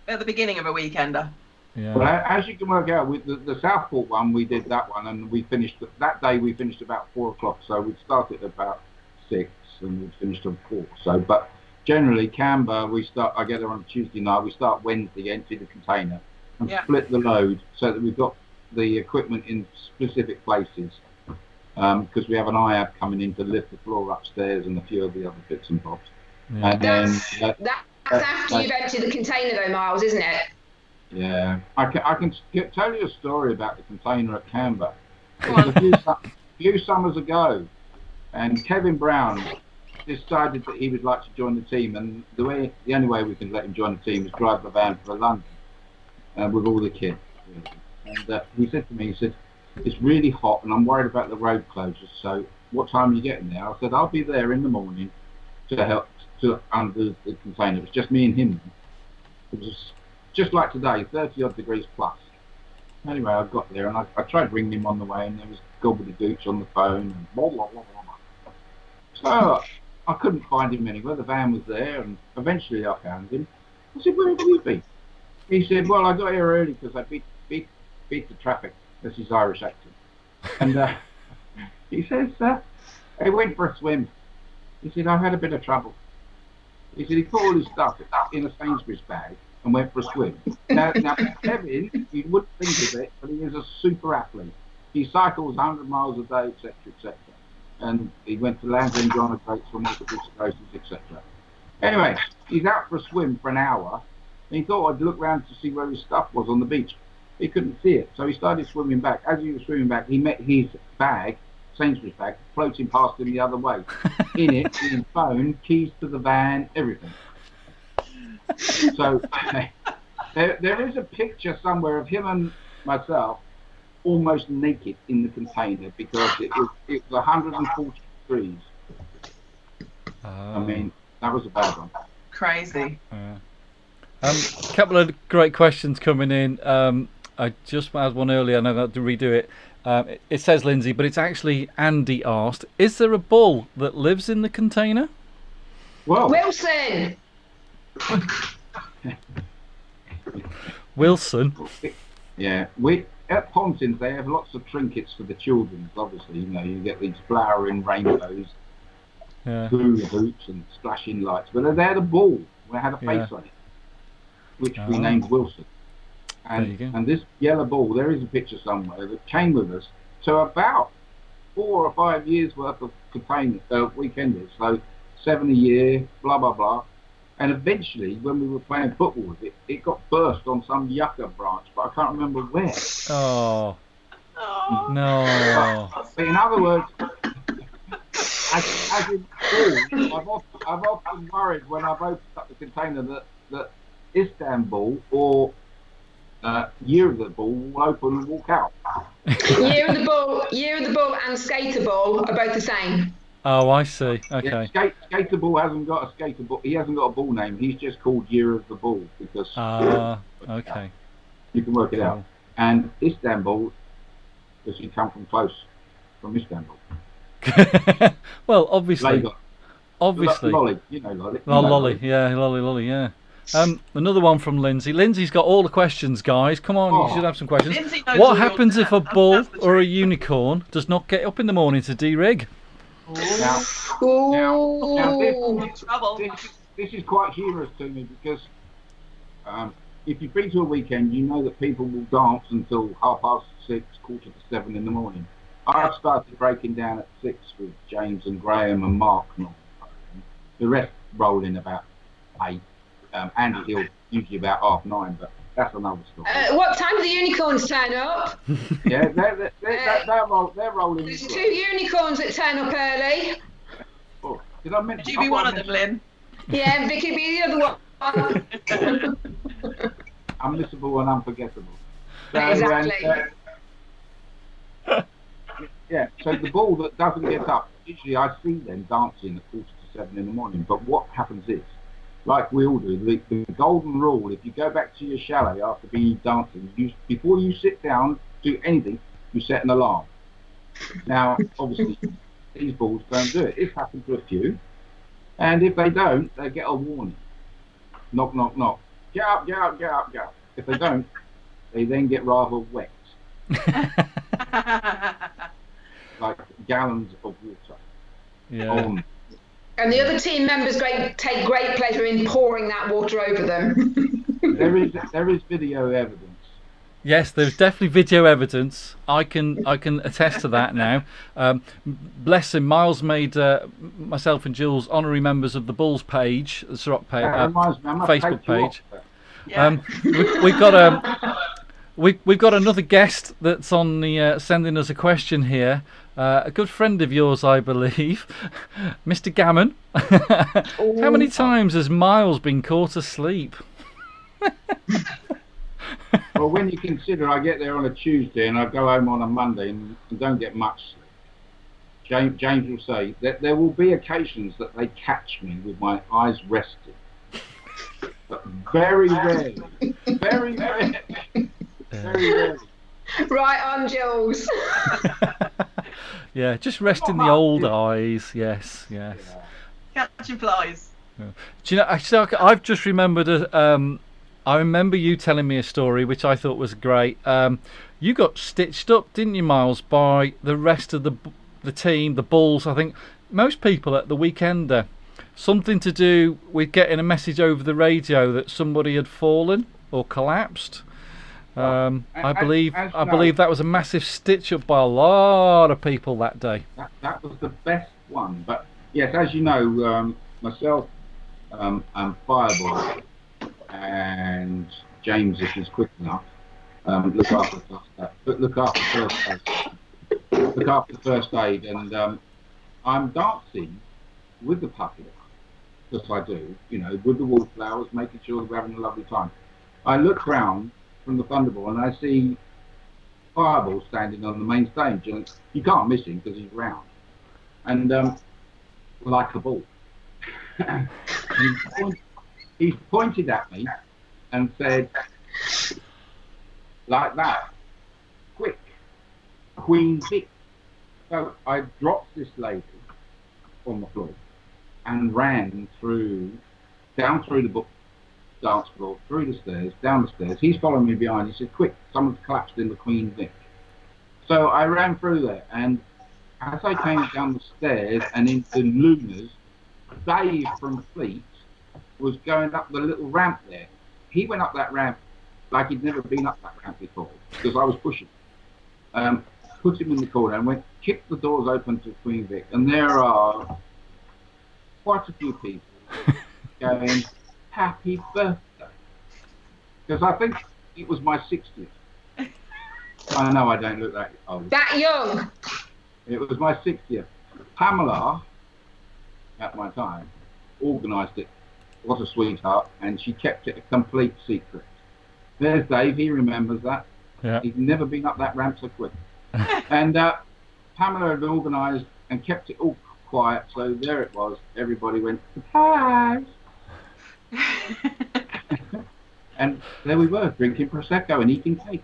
at the beginning of a weekender? Yeah. Well, as you can work out, with the Southport one, we did that one, and we finished that day. We finished about 4 o'clock, so we'd started at about 6, and we'd finished at 4. So, but generally, Canberra, I get there on Tuesday night. We start Wednesday, empty the container, and split the load so that we've got the equipment in specific places. Because we have an IAB coming in to lift the floor upstairs and a few of the other bits and bobs. Yeah. And that's after you've emptied the container, though, Miles, isn't it? Yeah, I can tell you a story about the container at Canberra. It was a few summers ago, and Kevin Brown decided that he would like to join the team, and the only way we can let him join the team is drive the van for London with all the kit. And he said to me, it's really hot and I'm worried about the road closures, so what time are you getting there? I said, I'll be there in the morning to help to undo the container. It was just me and him. It was just like today, 30 odd degrees plus. Anyway, I got there and I tried ringing him on the way, and there was gobbledygooch on the phone and blah, blah, blah, blah. So I couldn't find him anywhere. The van was there, and eventually I found him. I said, where have you been? He said, well, I got here early because I beat the traffic. That's his Irish accent. And he says, I went for a swim. He said, I've had a bit of trouble. He said he put all his stuff in a Sainsbury's bag and went for a swim. Now Kevin, you wouldn't think of it, but he is a super athlete. He cycles 100 miles a day, etc., etc. And he went to Landry John O'Grates for multiple sclerosis, etc. Anyway, he's out for a swim for an hour, and he thought I'd look round to see where his stuff was on the beach. He couldn't see it, so he started swimming back. As he was swimming back, he met his bag, Sainsbury's bag, floating past him the other way. In it, his phone, keys to the van, everything. So there is a picture somewhere of him and myself almost naked in the container because it was 140 degrees. I mean, that was a bad one. Crazy. A couple of great questions coming in. I just had one earlier and I got to redo it. It says Lindsay, but it's actually Andy asked, is there a bull that lives in the container? Well, Wilson. Wilson. Yeah, at Pontins they have lots of trinkets for the children. Obviously, you get these flowering rainbows, hula hoops, and splashing lights. But they had a bull that had a face on it, which we named Wilson. And this yellow bull, there is a picture somewhere that came with us to about 4 or 5 years worth of weekenders. So 7 a year, blah blah blah. And eventually, when we were playing football with it, it got burst on some yucca branch, but I can't remember where. Oh. No. But in other words, as in bull, I've often worried when I've opened up the container that Istanbul or Year of the Bull will open and walk out. Year of the Bull and Skater Ball are both the same. Oh, I see. Okay. Yeah, Skater Ball hasn't got a skater ball. He hasn't got a bull name. He's just called Year of the Bull because. Okay. You can work it out. And Istanbul, because he come from Istanbul. Well, obviously. Lolly, you know Lolly. Lolly, yeah. Another one from Lindsay. Lindsay's got all the questions, guys. Come on, you should have some questions. What happens if a bull or a unicorn does not get up in the morning to de-rig? Now, this is quite humorous to me because if you've been to a weekend, you know that people will dance until 6:30, 6:45 in the morning. I've started breaking down at 6 with James and Graham and Mark. The rest roll in about 8. Andy Hill usually about 9:30, but that's another story. What time do the unicorns turn up? Yeah, they're rolling. There's 2 unicorns that turn up early. Oh, did I mention? Would you be one of them, Lynn? Yeah, and Vicky be the other one. Unmissable and unforgettable. So, Exactly. Yeah, so the bull that doesn't get up, usually I see them dancing at 6:45 in the morning, but what happens is, like we all do, the golden rule, if you go back to your chalet after being dancing, before you sit down, do anything, you set an alarm. Now, obviously, these bulls don't do it. It's happened to a few, and if they don't, they get a warning. Knock, knock, knock. Get up, get up, get up, get up. If they don't, they then get rather wet. Like gallons of water. Yeah. And the other team members take great pleasure in pouring that water over them. There is video evidence. Yes, there's definitely video evidence. I can attest to that now. Bless him, Miles made myself and Jules honorary members of the Bulls page, the Ceroc page, Facebook page. Yeah. We've got another guest that's on the sending us a question here. A good friend of yours, I believe, Mr. Gammon. How many times has Miles been caught asleep? Well, when you consider I get there on a Tuesday and I go home on a Monday and don't get much sleep, James will say that there will be occasions that they catch me with my eyes rested. But very rarely. Very rarely. Very rarely. Right on, Jules. Yeah, just rest in the old eyes. Yes. Catching flies. Yeah. Do you know? Actually, I've just remembered. I remember you telling me a story which I thought was great. You got stitched up, didn't you, Miles, by the rest of the team, the Bulls? I think most people at the Weekender. Something to do with getting a message over the radio that somebody had fallen or collapsed. I believe that was a massive stitch up by a lot of people that day. That was the best one. But yes, as you know, myself and Fireball and James, if he's quick enough, look after first aid, and I'm dancing with the puppy, because I do, with the wallflowers, making sure that we're having a lovely time. I look round from the Thunderball and I see Fireball standing on the main stage, and you can't miss him because he's round and like a ball. And he's pointed at me and said, like that, quick, Queen Vic. So I dropped this lady on the floor and ran down through the dance floor, through the stairs, down the stairs. He's following me behind. He said, quick, someone's collapsed in the Queen Vic. So I ran through there, and as I came down the stairs and into Luna's, Dave from Fleet was going up the little ramp there. He went up that ramp like he'd never been up that ramp before, because I was pushing. Put him in the corner and kicked the doors open to Queen Vic, and there are quite a few people going, happy birthday. Because I think it was my 60th. I know I don't look that old. That young? It was my 60th. Pamela, at my time, organised it. What a sweetheart. And she kept it a complete secret. There's Dave, he remembers that. Yeah. He'd never been up that ramp so quick. And Pamela had organised and kept it all quiet, so there it was. Everybody went, surprise! And there we were, drinking Prosecco and eating cake.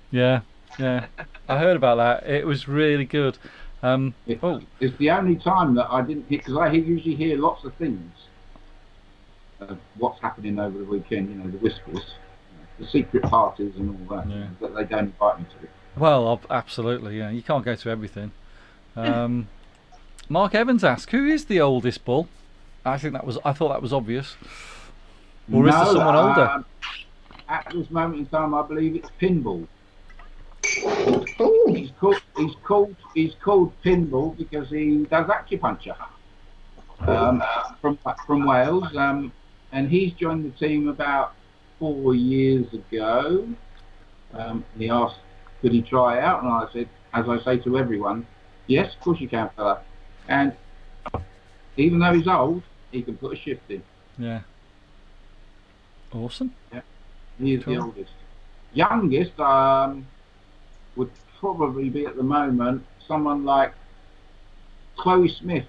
Yeah. I heard about that. It was really good. It's the only time that I didn't hear, because I usually hear lots of things of what's happening over the weekend, you know, the whispers, the secret parties and all that, that they don't invite me to. Well, absolutely, yeah. You can't go to everything. Mark Evans asked, who is the oldest bull? I thought that was obvious. Or is there someone older? At this moment in time, I believe it's Pinball. He's called Pinball because he does acupuncture from Wales, and he's joined the team about 4 years ago. He asked, could he try out? And I said, as I say to everyone, yes, of course you can, fella. And even though he's old, he can put a shift in. Yeah. Awesome. Yeah. He is the oldest. Youngest would probably be at the moment someone like Chloe Smith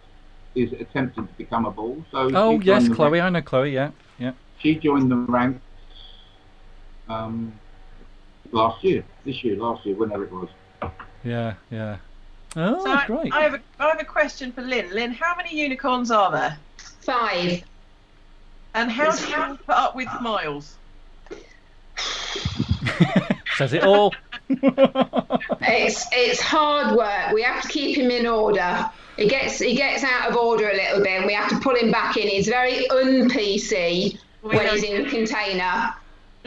is attempting to become a bull. So yes, Chloe. I know Chloe. Yeah. She joined the ranks last year, whenever it was. Yeah. Oh, so great. I have a question for Lynn. Lynn, how many unicorns are there? 5. And how do you put up with Miles? Says it all. It's hard work. We have to keep him in order. He gets out of order a little bit, and we have to pull him back in. He's very un-PC when he's in the container.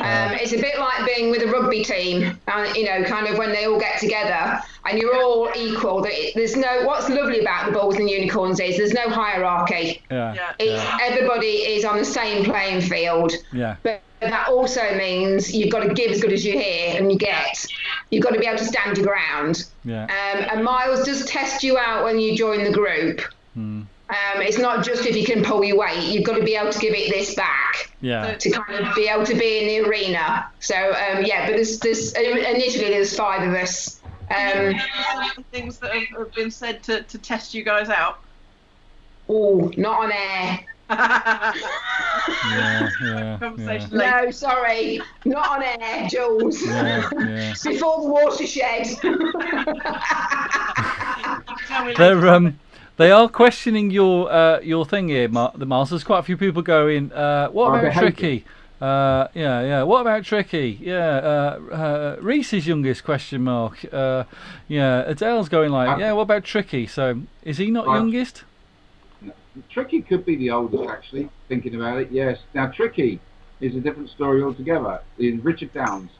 It's a bit like being with a rugby team, you know, kind of when they all get together and you're all equal. What's lovely about the bulls and unicorns is there's no hierarchy. Everybody is on the same playing field. Yeah. But that also means you've got to give as good as you hear and you get. You've got to be able to stand your ground. Yeah. And Miles does test you out when you join the group. It's not just if you can pull your weight, you've got to be able to give it this back to kind of be able to be in the arena. So but there's initially there's 5 of us. Things that have been said to test you guys out. Oh, not on air. Conversation later. No, sorry, not on air, Jules. Before the watershed. They are questioning your thing here, Miles. There's quite a few people going, what about Tricky? What about Tricky? Reese's youngest, question mark. Adele's going like, what about Tricky? So is he not youngest? Tricky could be the oldest, actually, thinking about it, yes. Now, Tricky is a different story altogether. In Richard Downs,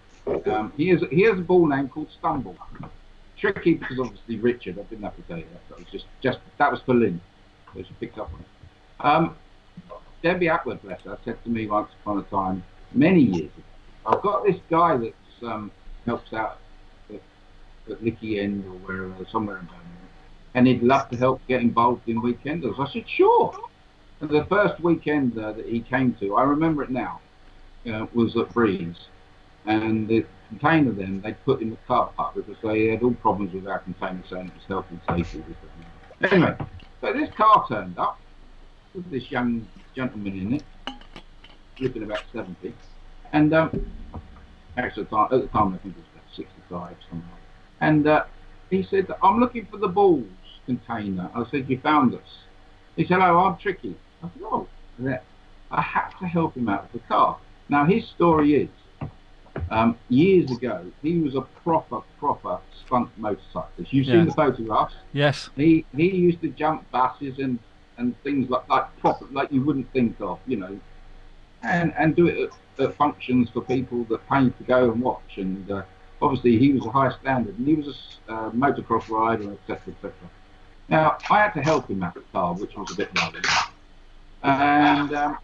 he has a bull name called Stumble. Tricky because obviously Richard, I didn't have to tell you that. That was just that was for Lynn, so she picked up on it. Debbie Atwood, bless her, said to me once upon a time, many years ago, I've got this guy that helps out at Licky End or wherever, somewhere in Birmingham, and he'd love to help get involved in weekenders. I said, sure. And the first weekend that he came to, I remember it now, was at Breeze, and the container then they put in the car park because they had all problems with our container, saying it was health and safety. Anyway, so this car turned up with this young gentleman in it, looking about 70, and actually at the time I think it was about 65 something. And he said, "I'm looking for the balls container." I said, "You found us." He said, "Oh, I'm tricky." I said, "Oh, yeah." I had to help him out of the car. Now his story is, years ago, he was a proper stunt motorcyclist. You've seen the photographs. Yes. He used to jump buses and things like proper, like you wouldn't think of, and do it at functions for people that paid to go and watch. And obviously he was a high standard, and he was a motocross rider, etc., etc. Now I had to help him out of the car, which was a bit rubbish, and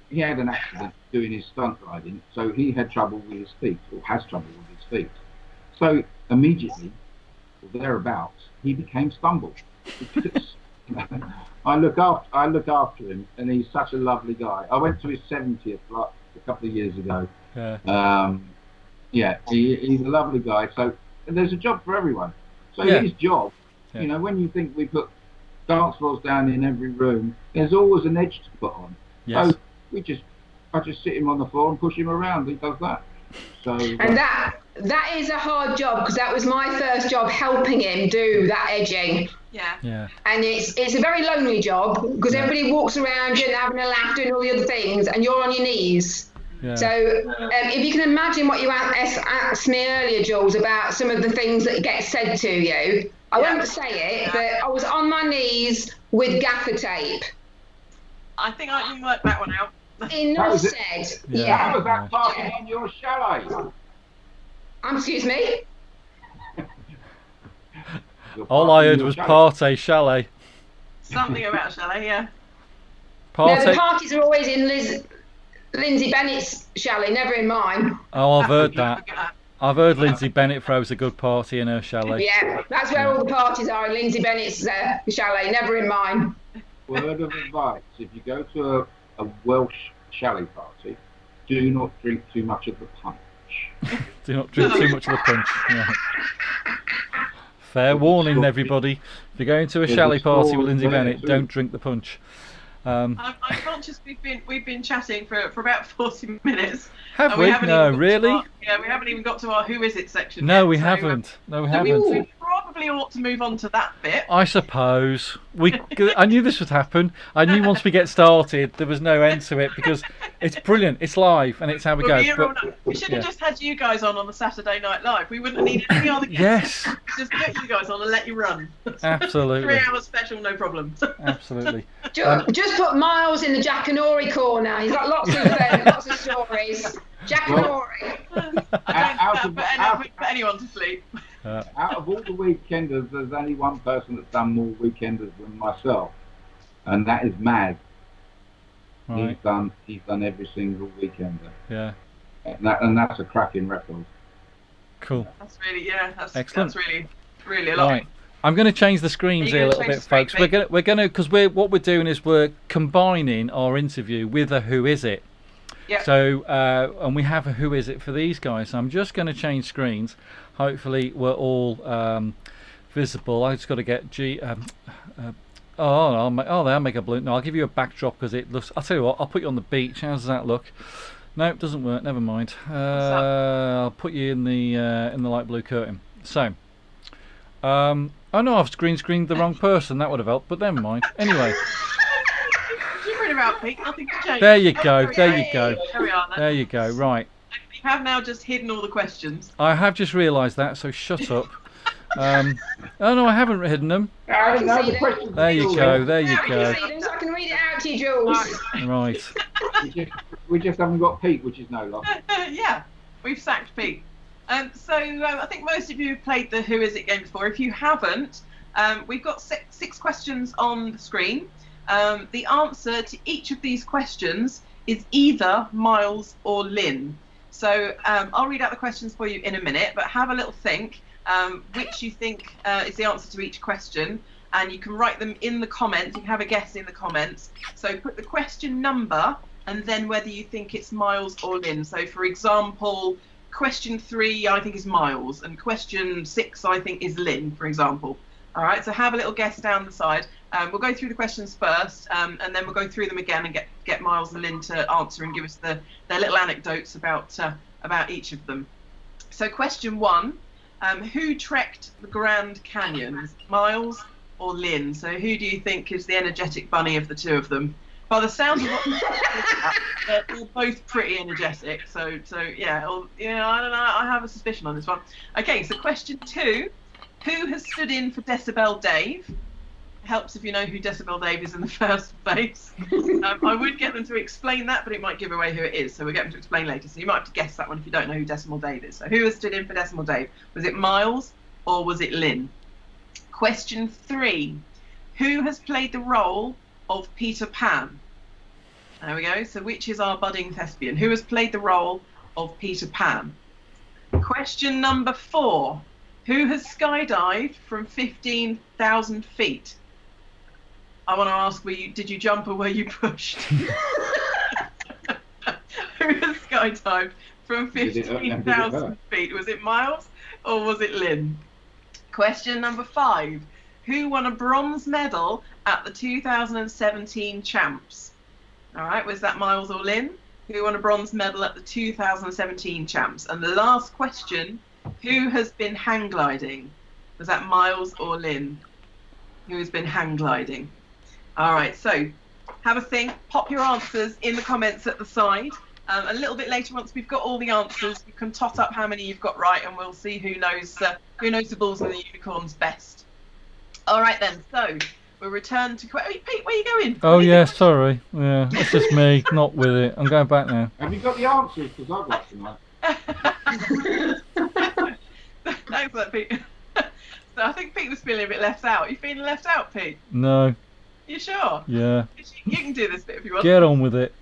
he had an accident doing his stunt riding, so he had trouble with his feet, or has trouble with his feet. So immediately, or thereabouts, he became stumbled. I look after him, and he's such a lovely guy. I went to his 70th a couple of years ago. Yeah. He's a lovely guy. So there's a job for everyone. So his job, when you think we put dance floors down in every room, there's always an edge to put on. Yes. So I just sit him on the floor and push him around. He does that. So and that is a hard job, because that was my first job, helping him do that edging. Yeah. And it's a very lonely job, because everybody walks around you and having a laugh, doing all the other things, and you're on your knees. Yeah. So if you can imagine what you asked me earlier, Jules, about some of the things that get said to you, I won't say it, but I was on my knees with gaffer tape. I think I can work that one out. Enough said. How was that parking on your chalet? Excuse me? All I heard was party chalet. Something about chalet, yeah. Party. No, the parties are always in Lindsay Bennett's chalet, never in mine. Oh, I've heard that. I've heard Lindsay Bennett throws a good party in her chalet. Yeah, that's where all the parties are, in Lindsay Bennett's chalet, never in mine. Word of advice: if you go to a Welsh chalet party, do not drink too much of the punch. Do not drink too much of the punch. Yeah. Fair warning, everybody. If you're going to a chalet party with Lindsay Bennett, don't drink the punch. I'm conscious we've been chatting for about 40 minutes. Have we? No, really? We haven't even got to our Who Is It section No, yet, we haven't. No, we haven't. We probably ought to move on to that bit. I suppose. I knew this would happen. I knew once we get started, there was no end to it, because it's brilliant. It's live, and it's how we go. We should have just had you guys on the Saturday Night Live. We wouldn't have needed any other guests. Yes. Just get you guys on and let you run. Absolutely. 3 hours special, no problem. Absolutely. Just put Miles in the Jack and Ori corner. He's got lots of stories. Jack and Ori. I don't put anyone to sleep. Out of all the weekenders, there's only one person that's done more weekenders than myself, and that is Mad. Right. He's done every single weekender. Yeah. And that's a cracking record. Cool. That's really excellent. That's really a lot. Right. I'm going to change the screens here a little bit, folks. We're going to because what we're doing is we're combining our interview with a Who Is It. Yep. So and we have a Who Is It for these guys. So I'm just going to change screens. Hopefully we're all visible. I just got to get I'll make a blue. No, I'll give you a backdrop because it looks. I'll tell you what. I'll put you on the beach. How does that look? No, it doesn't work. Never mind. I'll put you in the light blue curtain. So. Oh no, I've green screened the wrong person. That would have helped, but never mind. Anyway. You've read about Pete, nothing to change. There you go. There you go. There we are. Then. There you go. Right. You have now just hidden all the questions. I have just realised that, so shut up. Oh no, I haven't hidden them. I didn't know the questions. There you go. There you go. I can read it out to you, Jules. Right. We just haven't got Pete, which is no loss. Yeah, we've sacked Pete. So I think most of you have played the Who Is It game before. If you haven't, we've got six questions on the screen. The answer to each of these questions is either Miles or Lynn. So I'll read out the questions for you in a minute, but have a little think which you think is the answer to each question, and you can write them in the comments. You can have a guess in the comments. So put the question number and then whether you think it's miles or Lynn. So, for example, question 3 I think is miles, and question 6 I think is Lynn, for example. All right, so have a little guess down the side. We'll go through the questions first, and then we'll go through them again and get Miles and Lynn to answer and give us their little anecdotes about each of them. So question 1, who trekked the Grand Canyon, Miles or Lynn? So who do you think is the energetic bunny of the two of them? By the sounds of what they're both pretty energetic. So yeah, I don't know. I have a suspicion on this one. Okay, so question 2, who has stood in for Decibel Dave? Helps if you know who Decibel Dave is in the first place. I would get them to explain that, but it might give away who it is, so we'll get them to explain later. So you might have to guess that one if you don't know who Decimal Dave is. So who has stood in for Decimal Dave? Was it Miles or was it Lynn? Question 3, who has played the role of Peter Pan? There we go. So which is our budding thespian? Who has played the role of Peter Pan? Question number 4, who has skydived from 15,000 feet? I want to ask, did you jump or were you pushed? Who has skydived from 15,000 feet? Was it Miles or was it Lynn? Question number 5, who won a bronze medal at the 2017 Champs? All right, was that Miles or Lynn? Who won a bronze medal at the 2017 Champs? And the last question, who has been hang gliding? Was that Miles or Lynn? Who has been hang gliding? All right, so have a think, pop your answers in the comments at the side. A little bit later, once we've got all the answers, you can tot up how many you've got right, and we'll see who knows the bulls and the unicorns best. All right then, so we'll return to Pete. Where are you going? Oh yeah, sorry. Yeah, it's just me, not with it. I'm going back now. Have you got the answers? Because I've got tonight. Thanks for that, Pete. So I think Pete was feeling a bit left out. You feeling left out, Pete? No. You sure? Yeah. You can do this bit if you want. Get on with it.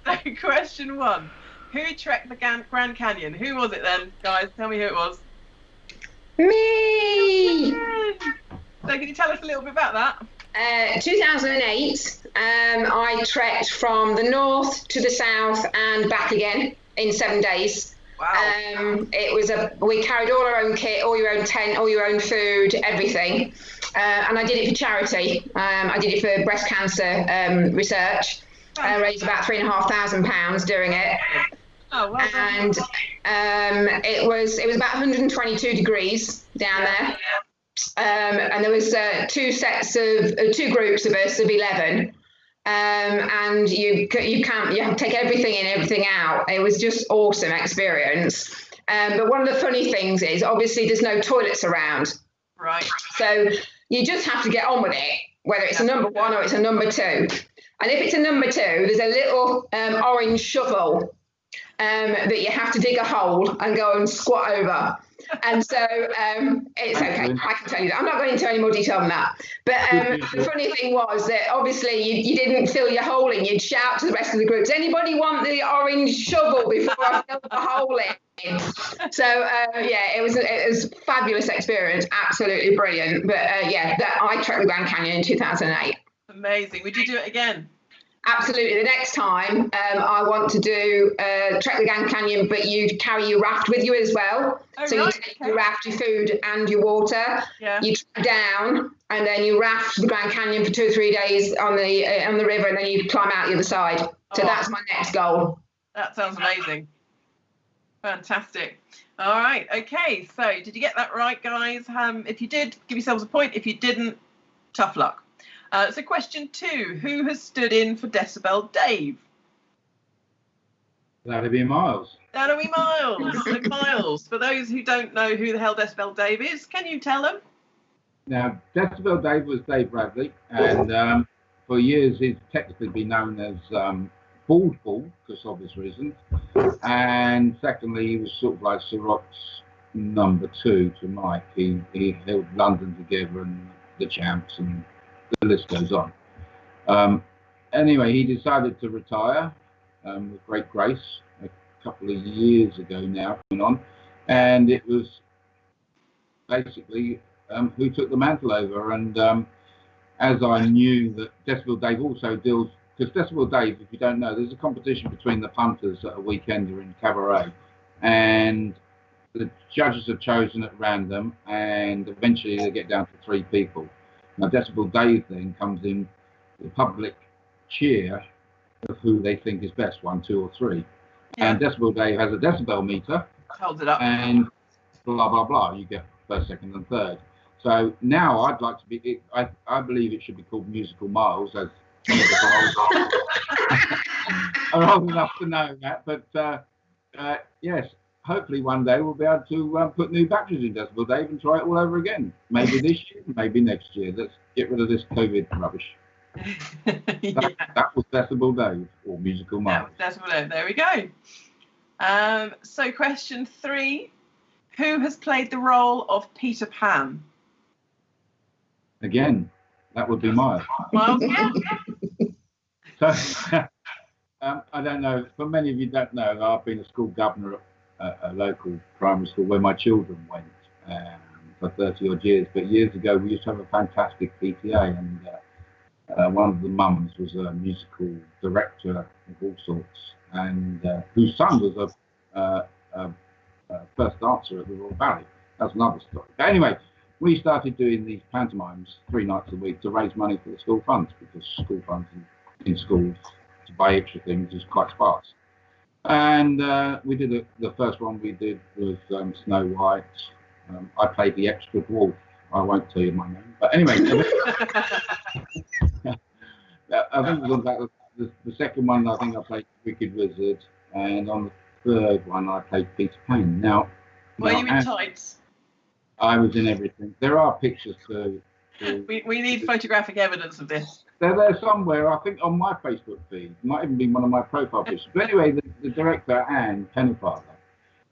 So question 1, who trekked the Grand Canyon? Who was it then, guys? Tell me who it was. Me! So can you tell us a little bit about that? 2008, I trekked from the north to the south and back again in 7 days. Wow. We carried all our own kit, all your own tent, all your own food, everything. And I did it for charity. I did it for breast cancer research. I raised about £3,500 doing it. Oh, well done. And it was about 122 degrees down there. And there was two groups of us of 11. And you take everything in, everything out. It was just awesome experience. But one of the funny things is obviously there's no toilets around. Right. So you just have to get on with it, whether it's a number 1 or it's a number 2. And if it's a number 2, there's a little orange shovel that you have to dig a hole and go and squat over. And so it's okay, I can tell you that. I'm not going into any more detail than that. But the funny thing was that obviously you didn't fill your hole in. You'd shout to the rest of the group, does anybody want the orange shovel before I fill the hole in? So yeah, it was a fabulous experience, absolutely brilliant. But I trekked the Grand Canyon in 2008. Amazing. Would you do it again? Absolutely. The next time I want to do trek the Grand Canyon, but you carry your raft with you as well. Oh, so right, you take your raft, your food and your water. Yeah. You trek down and then you raft the Grand Canyon for 2 or 3 days on the river, and then you climb out the other side. So that's my next goal. That sounds amazing. Fantastic. All right. Okay. So did you get that right, guys? If you did, give yourselves a point. If you didn't, tough luck. So question 2, who has stood in for Decibel Dave? That'd be Miles. That'll be Miles. So Miles, for those who don't know who the hell Decibel Dave is, can you tell them? Now, Decibel Dave was Dave Bradley, and for years he's technically been known as Bald Bull, because obvious reasons. And secondly, he was sort of like Ceroc's number 2 to Mike. He held London together and the Champs, and the list goes on. Anyway, he decided to retire with great grace a couple of years ago now, and it was basically who took the mantle over. And as I knew that Decibel Dave also because Decibel Dave, if you don't know, there's a competition between the punters at a weekender in Cabaret, and the judges are chosen at random, and eventually they get down to 3 people. Now, Decibel Dave then comes in the public cheer of who they think is best, 1, 2, or 3. Yeah. And Decibel Dave has a decibel meter. Holds it up. And blah, blah, blah. You get first, second, and third. So now I'd like to be, I believe it should be called Musical Miles, as some of the are old enough to know that. But yes, hopefully one day we'll be able to put new batteries in Decibel Dave and try it all over again. Maybe this year, maybe next year. Let's get rid of this COVID rubbish. That was Decibel Dave, or Musical Miles. Decibel Dave, there we go. So question 3, who has played the role of Peter Pan? Again, that would be Miles. Miles, yeah. So, I don't know, for many of you don't know, I've been a school governor at a local primary school where my children went for 30 odd years. But years ago, we used to have a fantastic PTA, and one of the mums was a musical director of all sorts, and whose son was a first dancer at the Royal Ballet. That's another story. But anyway, we started doing these pantomimes 3 nights a week to raise money for the school funds, because school funds in schools to buy extra things is quite sparse. And we did the first one we did was Snow White. I played the extra dwarf. I won't tell you my name, but anyway. I think it was about the second one. I think I played Wicked Wizard, and on the third one I played Peter Pan. Now, were you in tights? I was in everything. There are pictures to we need photographic evidence of this. They're there somewhere, I think, on my Facebook feed. It might even be one of my profile pictures. But anyway, the director, Anne Pennefather,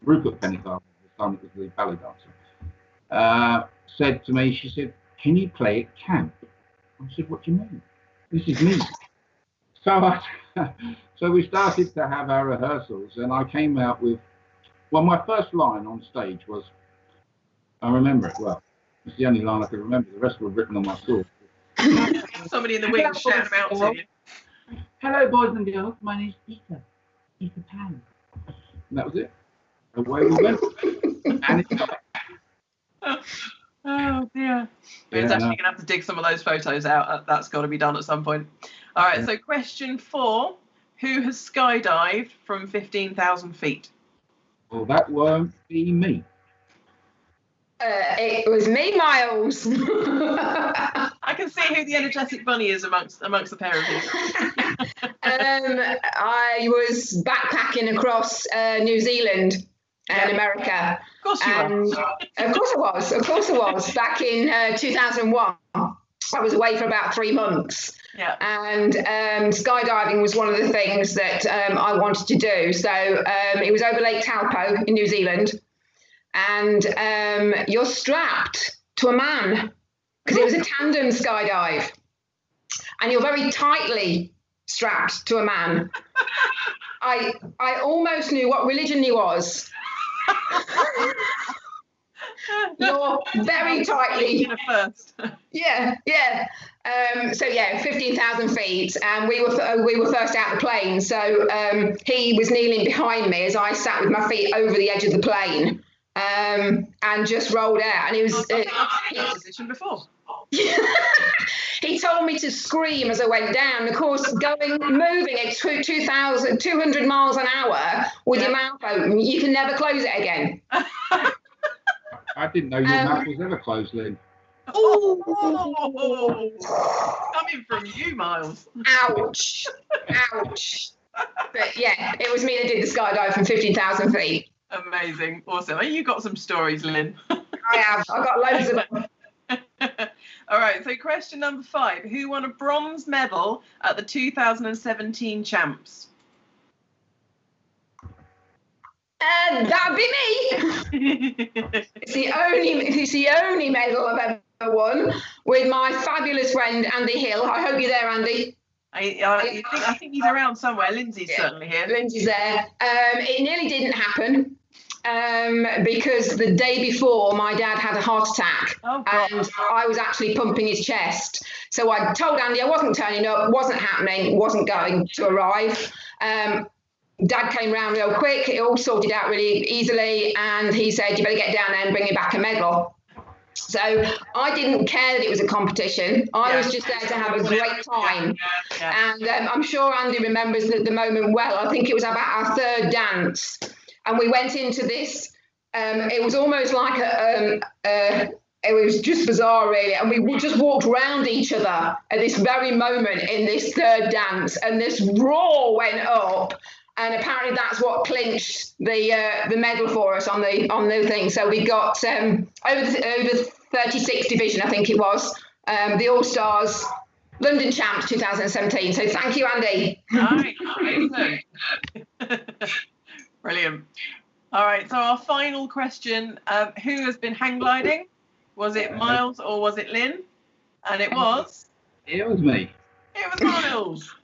Rupert Pennefather, the son that was the ballet dancer, said to me, she said, "Can you play at camp?" I said, "What do you mean? This is me." So we started to have our rehearsals, and I came out with, well, my first line on stage was, I remember it well. It's the only line I can remember. The rest were written on my sword. Somebody in the wings shouting them out to you. "Hello, boys and girls. My name's Peter Pan." And that was it. Away we went. And it's oh dear. It's actually going to have to dig some of those photos out. That's got to be done at some point. All right, so question 4. Who has skydived from 15,000 feet? Well, that won't be me. It was me, Miles. I can see who the energetic bunny is amongst the pair of you. I was backpacking across New Zealand and America. Of course you were. Of course I was. Back in 2001. I was away for about 3 months. Yeah. And skydiving was one of the things that I wanted to do. So it was over Lake Taupo in New Zealand. And you're strapped to a man, because it was a tandem skydive, and you're very tightly strapped to a man. I almost knew what religion he was. You're very tightly. First. Yeah. So 15,000 feet, and we were first out the plane. So he was kneeling behind me as I sat with my feet over the edge of the plane. And just rolled out, and it was position before. He told me to scream as I went down. Of course, moving at 2,200 miles an hour with your mouth open, you can never close it again. I didn't know your mouth was ever closed, Lynn. Oh, coming from you, Miles. Ouch. But yeah, it was me that did the skydive from 15,000 feet. Amazing. Awesome. You got some stories, Lynn. I have. I've got loads of them. All right. So question number 5. Who won a bronze medal at the 2017 champs? That'd be me. It's the only medal I've ever won, with my fabulous friend Andy Hill. I hope you're there, Andy. I think he's around somewhere. Lindsay's certainly here. Lindsay's there. It nearly didn't happen. because the day before my dad had a heart attack, Oh, God. and I was actually pumping his chest. So I told Andy I wasn't turning up, wasn't happening, wasn't going to arrive. Dad came round real quick, it all sorted out really easily, and he said, you better get down there and bring me back a medal. So I didn't care that it was a competition. I was just there to have a great time. And I'm sure Andy remembers the moment well. I think it was about our third dance. And we went into this. It was almost like it was just bizarre, really. And we just walked around each other at this very moment in this third dance. And this roar went up. And apparently that's what clinched the medal for us on the thing. So we got over 36 division, I think it was, the All Stars London Champs 2017. So thank you, Andy. Nice, brilliant. All right. So our final question: who has been hang gliding? Was it Miles or was it Lynn? And it was. It was me. It was Miles.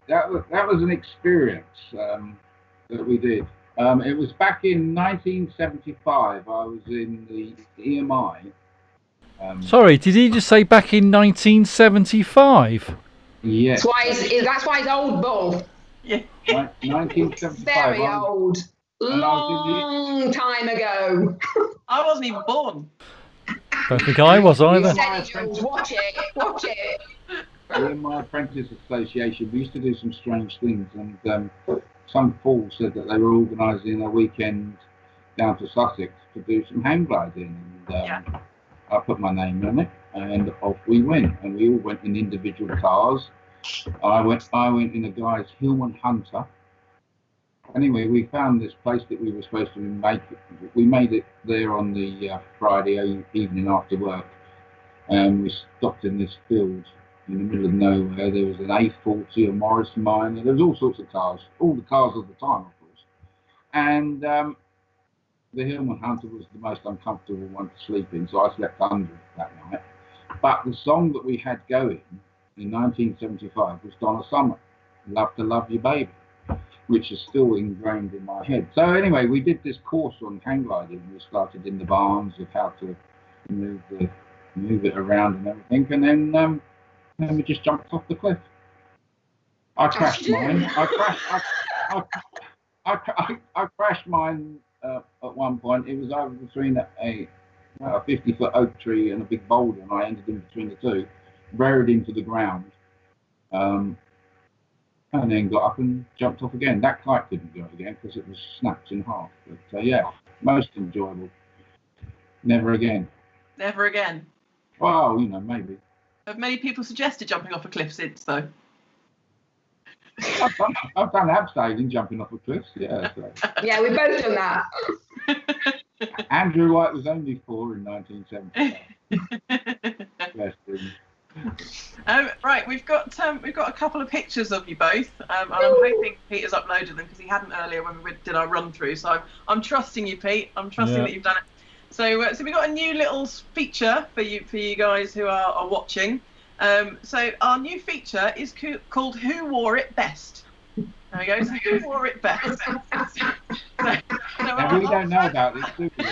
That was an experience that we did. It was back in 1975. I was in the EMI. Sorry, did he just say back in 1975? Yes. That's why he's old, bull. Yeah. 1975. Very old. Long time ago. I wasn't even born. Don't think I was either. Watch it. In my apprentice association, we used to do some strange things, and some fool said that they were organising a weekend down to Sussex to do some hang gliding, and I put my name on it, and off we went, and we all went in individual cars. I went in a guy's Hillman Hunter. Anyway, we found this place that we were supposed to make. We made it there on the Friday evening after work, and we stopped in this field in the middle of nowhere. There was an A40, a Morris Minor, there was all sorts of cars, all the cars of the time, of course. And the Hillman Hunter was the most uncomfortable one to sleep in, so I slept under it that night. But the song that we had going in 1975 was Donna Summer, Love to Love You Baby, which is still ingrained in my head. So anyway, we did this course on hang gliding. We started in the barns of how to move it around and everything, and then we just jumped off the cliff. I crashed mine. I crashed mine at one point. It was over between a 50-foot oak tree and a big boulder, and I ended in between the two, buried into the ground, and then got up and jumped off again. That kite didn't go again because it was snapped in half. But yeah, most enjoyable. Never again. Never again. Well, maybe. Have many people suggested jumping off a cliff since, though? I've done abseiling, jumping off a cliff, yeah. So. Yeah, we've both done that. Andrew White was only 4 in 1975. Right, we've got a couple of pictures of you both, and I'm hoping Peter's uploaded them because he hadn't earlier when we did our run through. So I'm trusting you, Pete. I'm trusting that you've done it. So we've got a new little feature for you guys who are watching. So our new feature is called Who Wore It Best. There we go. So who wore it best? We don't know about this, do we?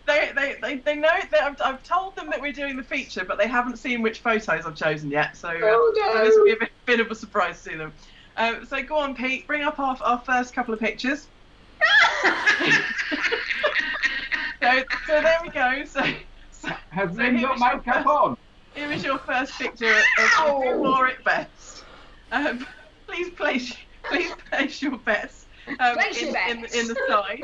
They know that I've told them that we're doing the feature, but they haven't seen which photos I've chosen yet. So this will be a bit of a surprise to them. So go on, Pete. Bring up our first couple of pictures. So there we go. So has Lynn got makeup on? Here is your first picture of who wore it best. Please place your bets in the side.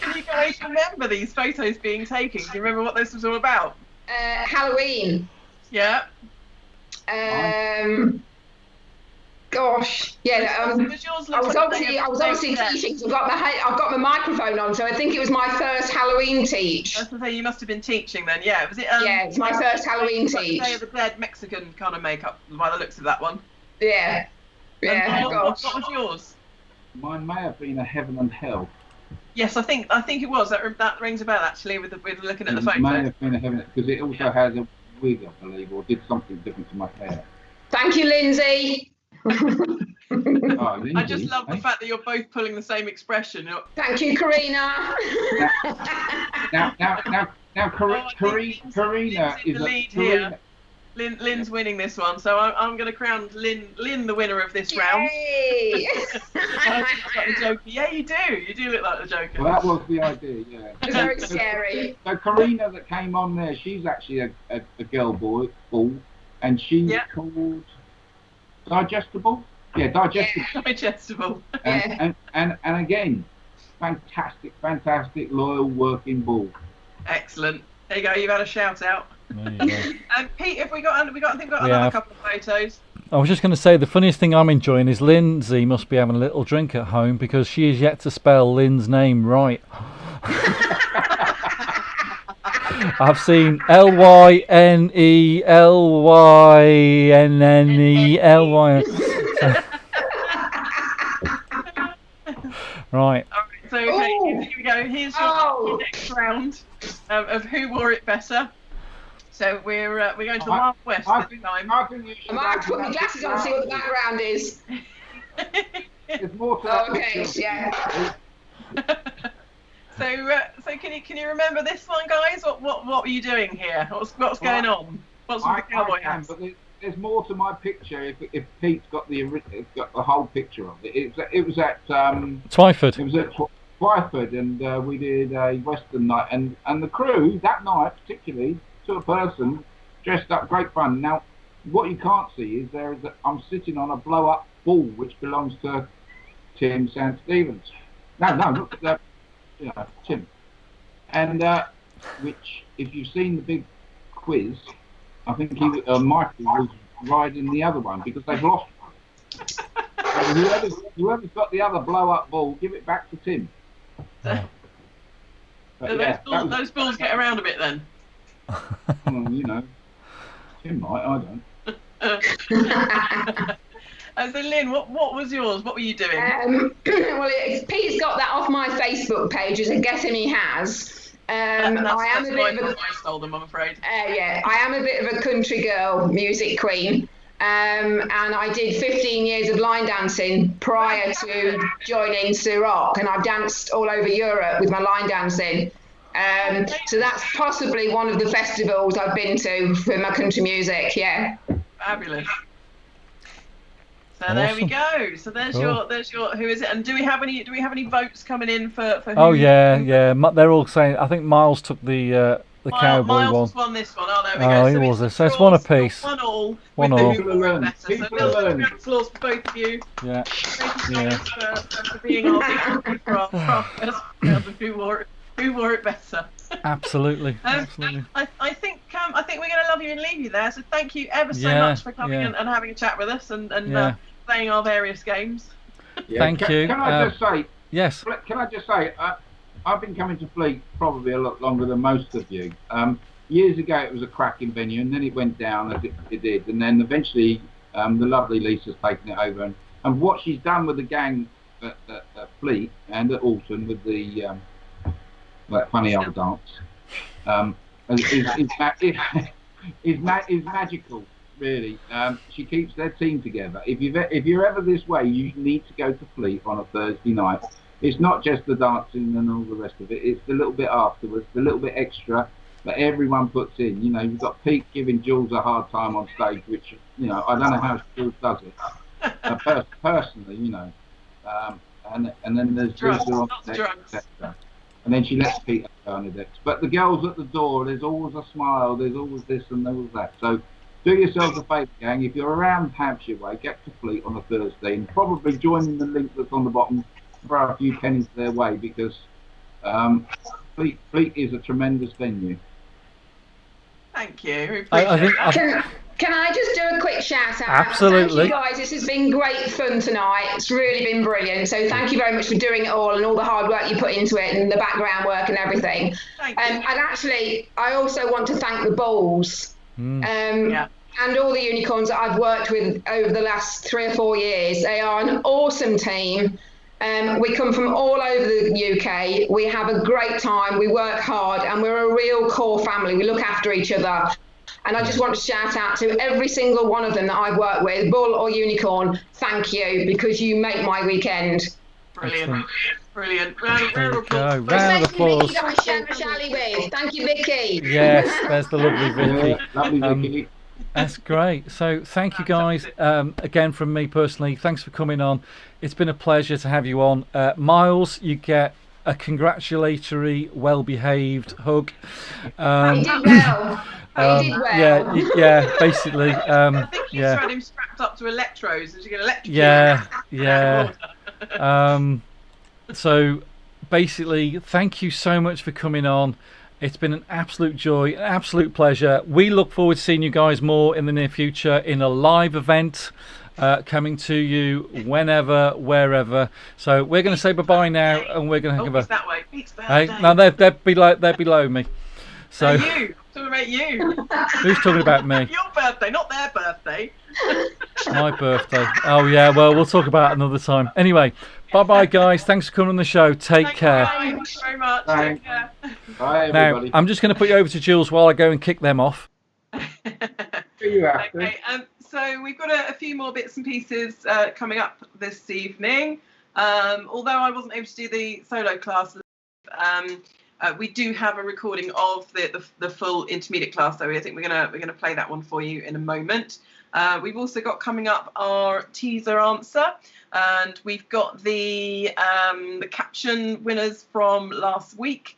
Can you guys remember these photos being taken? Do you remember what this was all about? Halloween. Yeah. Gosh, yeah. I was obviously teaching. So I've got my microphone on, so I think it was my first Halloween teach. That's the thing. You must have been teaching then. Yeah. Was it? Yeah, it's my first Halloween teach. Day of the Dead Mexican kind of makeup, by the looks of that one. Yeah. Yeah. What was yours? Mine may have been a Heaven and Hell. Yes, I think it was. That rings a bell actually with looking at the photo. It may have been a Heaven because it also had a wig, I believe, or did something different to my hair. Thank you, Lindsay. I just love the fact that you're both pulling the same expression. Thank you, Karina. Now, Karina is the lead here. Lynn's winning this one, so I'm going to crown Lynn the winner of this round. Yay! Like the Joker. Yeah, you do. You do look like the Joker. Well, that was the idea, yeah. It's very scary. So Karina that came on there, she's actually a girl bull, and she's called Digestible. Yeah, Digestible. Yeah. Digestible. And again, fantastic, loyal working bull. Excellent. There you go. You've had a shout out. There you go. And Pete, I think we've got another couple of photos. I was just going to say the funniest thing I'm enjoying is Lindsay must be having a little drink at home because she is yet to spell Lynn's name right. I've seen LYNELYNNELY. Right. So here we go. Here's your next round of who wore it better. So we're going to the Wild West this time. I might have to put my glasses on and see what the background is. There's more to that. Okay, yeah. So can you remember this one, guys? What were you doing here? What's going on? What's with the cowboy hats? But there's more to my picture. If Pete's got the whole picture of it. It was at Twyford. It was at Twyford, and we did a Western night, and the crew that night particularly. To a person dressed up, great fun. Now, what you can't see is I'm sitting on a blow-up ball which belongs to Tim St. Stevens. No, look at that, Tim. And which, if you've seen the big quiz, I think Michael was riding the other one because they've lost one. So whoever's got the other blow-up ball, give it back to Tim. Those balls get around a bit then. Well, Tim might, I don't. So Lynn, what was yours? What were you doing? Well, Pete's got that off my Facebook page, as I guess he has. I am a bit of a I stole them, I'm afraid. I am a bit of a country girl, music queen. And I did 15 years of line dancing prior to joining Ceroc, and I've danced all over Europe with my line dancing. So that's possibly one of the festivals I've been to with my country music. Yeah. Fabulous. So Awesome. There we go. So there's your who is it? And do we have any votes coming in for who? Oh yeah. They're all saying. I think Miles took the cowboy Miles one. won this one. Oh, there we go. He was this. So it's one apiece. One all. People are learning. Applause for both of you. Yeah. Thank you so much for being our who wore it better. Absolutely. I think we're going to love you and leave you there. So thank you ever so much for coming and having a chat with us and playing our various games. Yeah. Thank you. Can I just say? Yes. Can I just say? I've been coming to Fleet probably a lot longer than most of you. Years ago, it was a cracking venue, and then it went down as it did, and then eventually the lovely Lisa's taken it over, and what she's done with the gang at Fleet and at Alton with the that funny old dance is magical, really. She keeps their team together. If you're ever this way, you need to go to Fleet on a Thursday night. It's not just the dancing and all the rest of it. It's the little bit afterwards, the little bit extra that everyone puts in. You've got Pete giving Jules a hard time on stage, which I don't know how Jules does it personally, and then there's drugs, on drugs. And then she lets Pete go on the decks. But the girls at the door, there's always a smile, there's always this and always that. So do yourselves a favour, gang. If you're around Hampshire way, get to Fleet on a Thursday and probably join in the link that's on the bottom, throw a few pennies their way, because Fleet is a tremendous venue. Thank you. Can I just do a quick shout out? Absolutely. Thank you guys. This has been great fun tonight. It's really been brilliant. So thank you very much for doing it all and all the hard work you put into it and the background work and everything. Thank you. And actually, I also want to thank the Bulls and all the unicorns that I've worked with over the last 3 or 4 years. They are an awesome team. We come from all over the UK. We have a great time. We work hard and we're a real core family. We look after each other. And I just want to shout out to every single one of them that I've worked with, bull or unicorn. Thank you, because you make my weekend. Brilliant. Excellent. Brilliant. There you go. Round of Especially applause. Vicky that I share my Shally with. Thank you, Vicky. Yes, there's the lovely Vicky. Yeah, lovely Vicky. That's great. So thank you guys again from me personally. Thanks for coming on. It's been a pleasure to have you on. Miles, you get a congratulatory, well-behaved hug. He did well. He did well. Yeah, basically. I think you had him strapped up to electrodes, and you get electric. Yeah. So basically, thank you so much for coming on. It's been an absolute joy, an absolute pleasure. We look forward to seeing you guys more in the near future in a live event coming to you whenever, wherever. So we're going to say bye-bye now, and we're going to give a... that way. Pete's birthday. Hey, no, they're below me. So you. Talking about you. Who's talking about me? Your birthday, not their birthday. My birthday. Oh yeah. Well, we'll talk about it another time. Anyway, bye guys. Thanks for coming on the show. Take care. Thank you very much. Thanks. Take care. Bye, everybody. Now, I'm just going to put you over to Jules while I go and kick them off. You after. Okay. So we've got a few more bits and pieces coming up this evening. Although I wasn't able to do the solo class, we do have a recording of the full intermediate class. So I think we're gonna play that one for you in a moment. We've also got coming up our teaser answer, and we've got the caption winners from last week.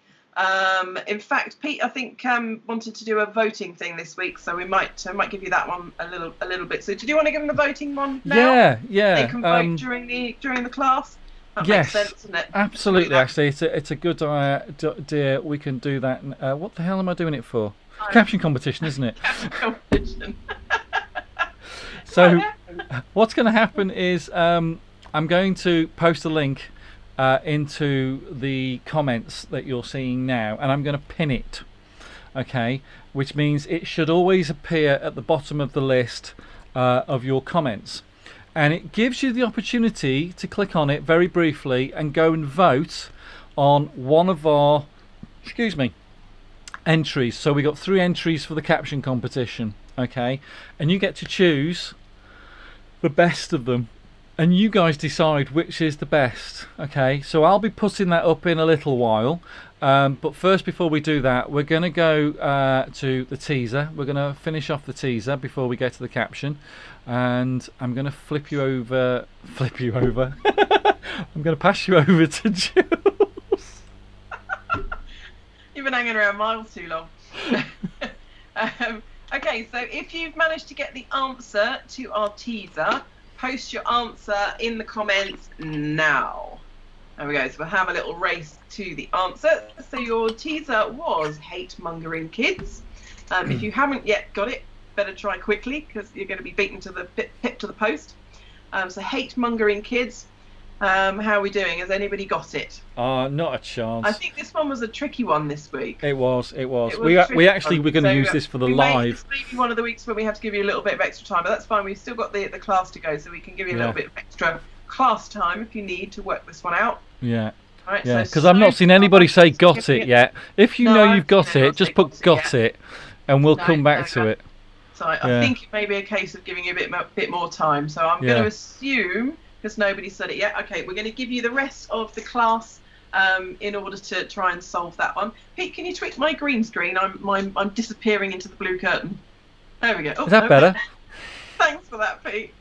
In fact, Pete, I think wanted to do a voting thing this week, so we might give you that one a little bit. So, did you want to give them the voting one now? Yeah. They can vote during the class. That yes, makes sense, doesn't it? Absolutely. Actually, it's a good idea. We can do that. What the hell am I doing it for? Caption competition, isn't it? Caption competition. So, what's going to happen is I'm going to post a link into the comments that you're seeing now, and I'm going to pin it. Okay, which means it should always appear at the bottom of the list of your comments. And it gives you the opportunity to click on it very briefly and go and vote on one of our, entries. So we got 3 entries for the caption competition, okay? And you get to choose the best of them, and you guys decide which is the best, okay? So I'll be putting that up in a little while, but first, before we do that, we're going to go to the teaser. We're going to finish off the teaser before we get to the caption. And I'm going to flip you over. I'm going to pass you over to Jules. You've been hanging around Miles too long. Okay, so if you've managed to get the answer to our teaser, post your answer in the comments now. There we go. So we'll have a little race to the answer. So your teaser was hate-mongering kids. If you haven't yet got it, better try quickly, because you're going to be beaten to the pip to the post. So hate-mongering kids. How are we doing? Has anybody got it? Not a chance. I think this one was a tricky one this week. It was. We actually were going to use this for the live. This may be one of the weeks where we have to give you a little bit of extra time, but that's fine. We've still got the class to go, so we can give you a little bit of extra class time if you need to work this one out. Yeah. Right, yeah, because I've not seen anybody say got it yet. If you know you've got it, just put got it, and we'll come back to it. So I think it may be a case of giving you a bit more time. So I'm going to assume, because nobody said it yet, okay, we're going to give you the rest of the class in order to try and solve that one. Pete, can you tweak my green screen? I'm disappearing into the blue curtain. There we go. Is that better? Thanks for that, Pete.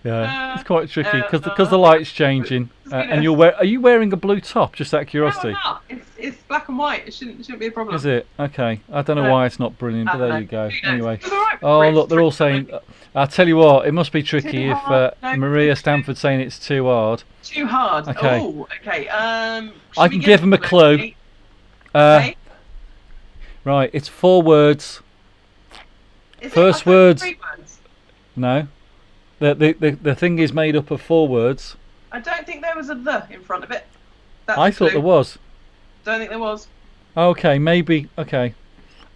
Yeah, it's quite tricky because the light's changing, and are you wearing a blue top? Just out of curiosity. No, it's black and white. It shouldn't be a problem. Is it? Okay. I don't know why it's not brilliant, but there you go. Anyway. Right, oh look, they're all saying. I'll tell you what, it must be tricky if Maria Stanford's saying it's too hard. Too hard. Okay. Oh, okay. I can give them a clue. Okay. Right, it's 4 words. First words. 3 words. No. The thing is made up of 4 words. I don't think there was a "the" in front of it. I thought there was. Don't think there was. Okay, maybe. Okay.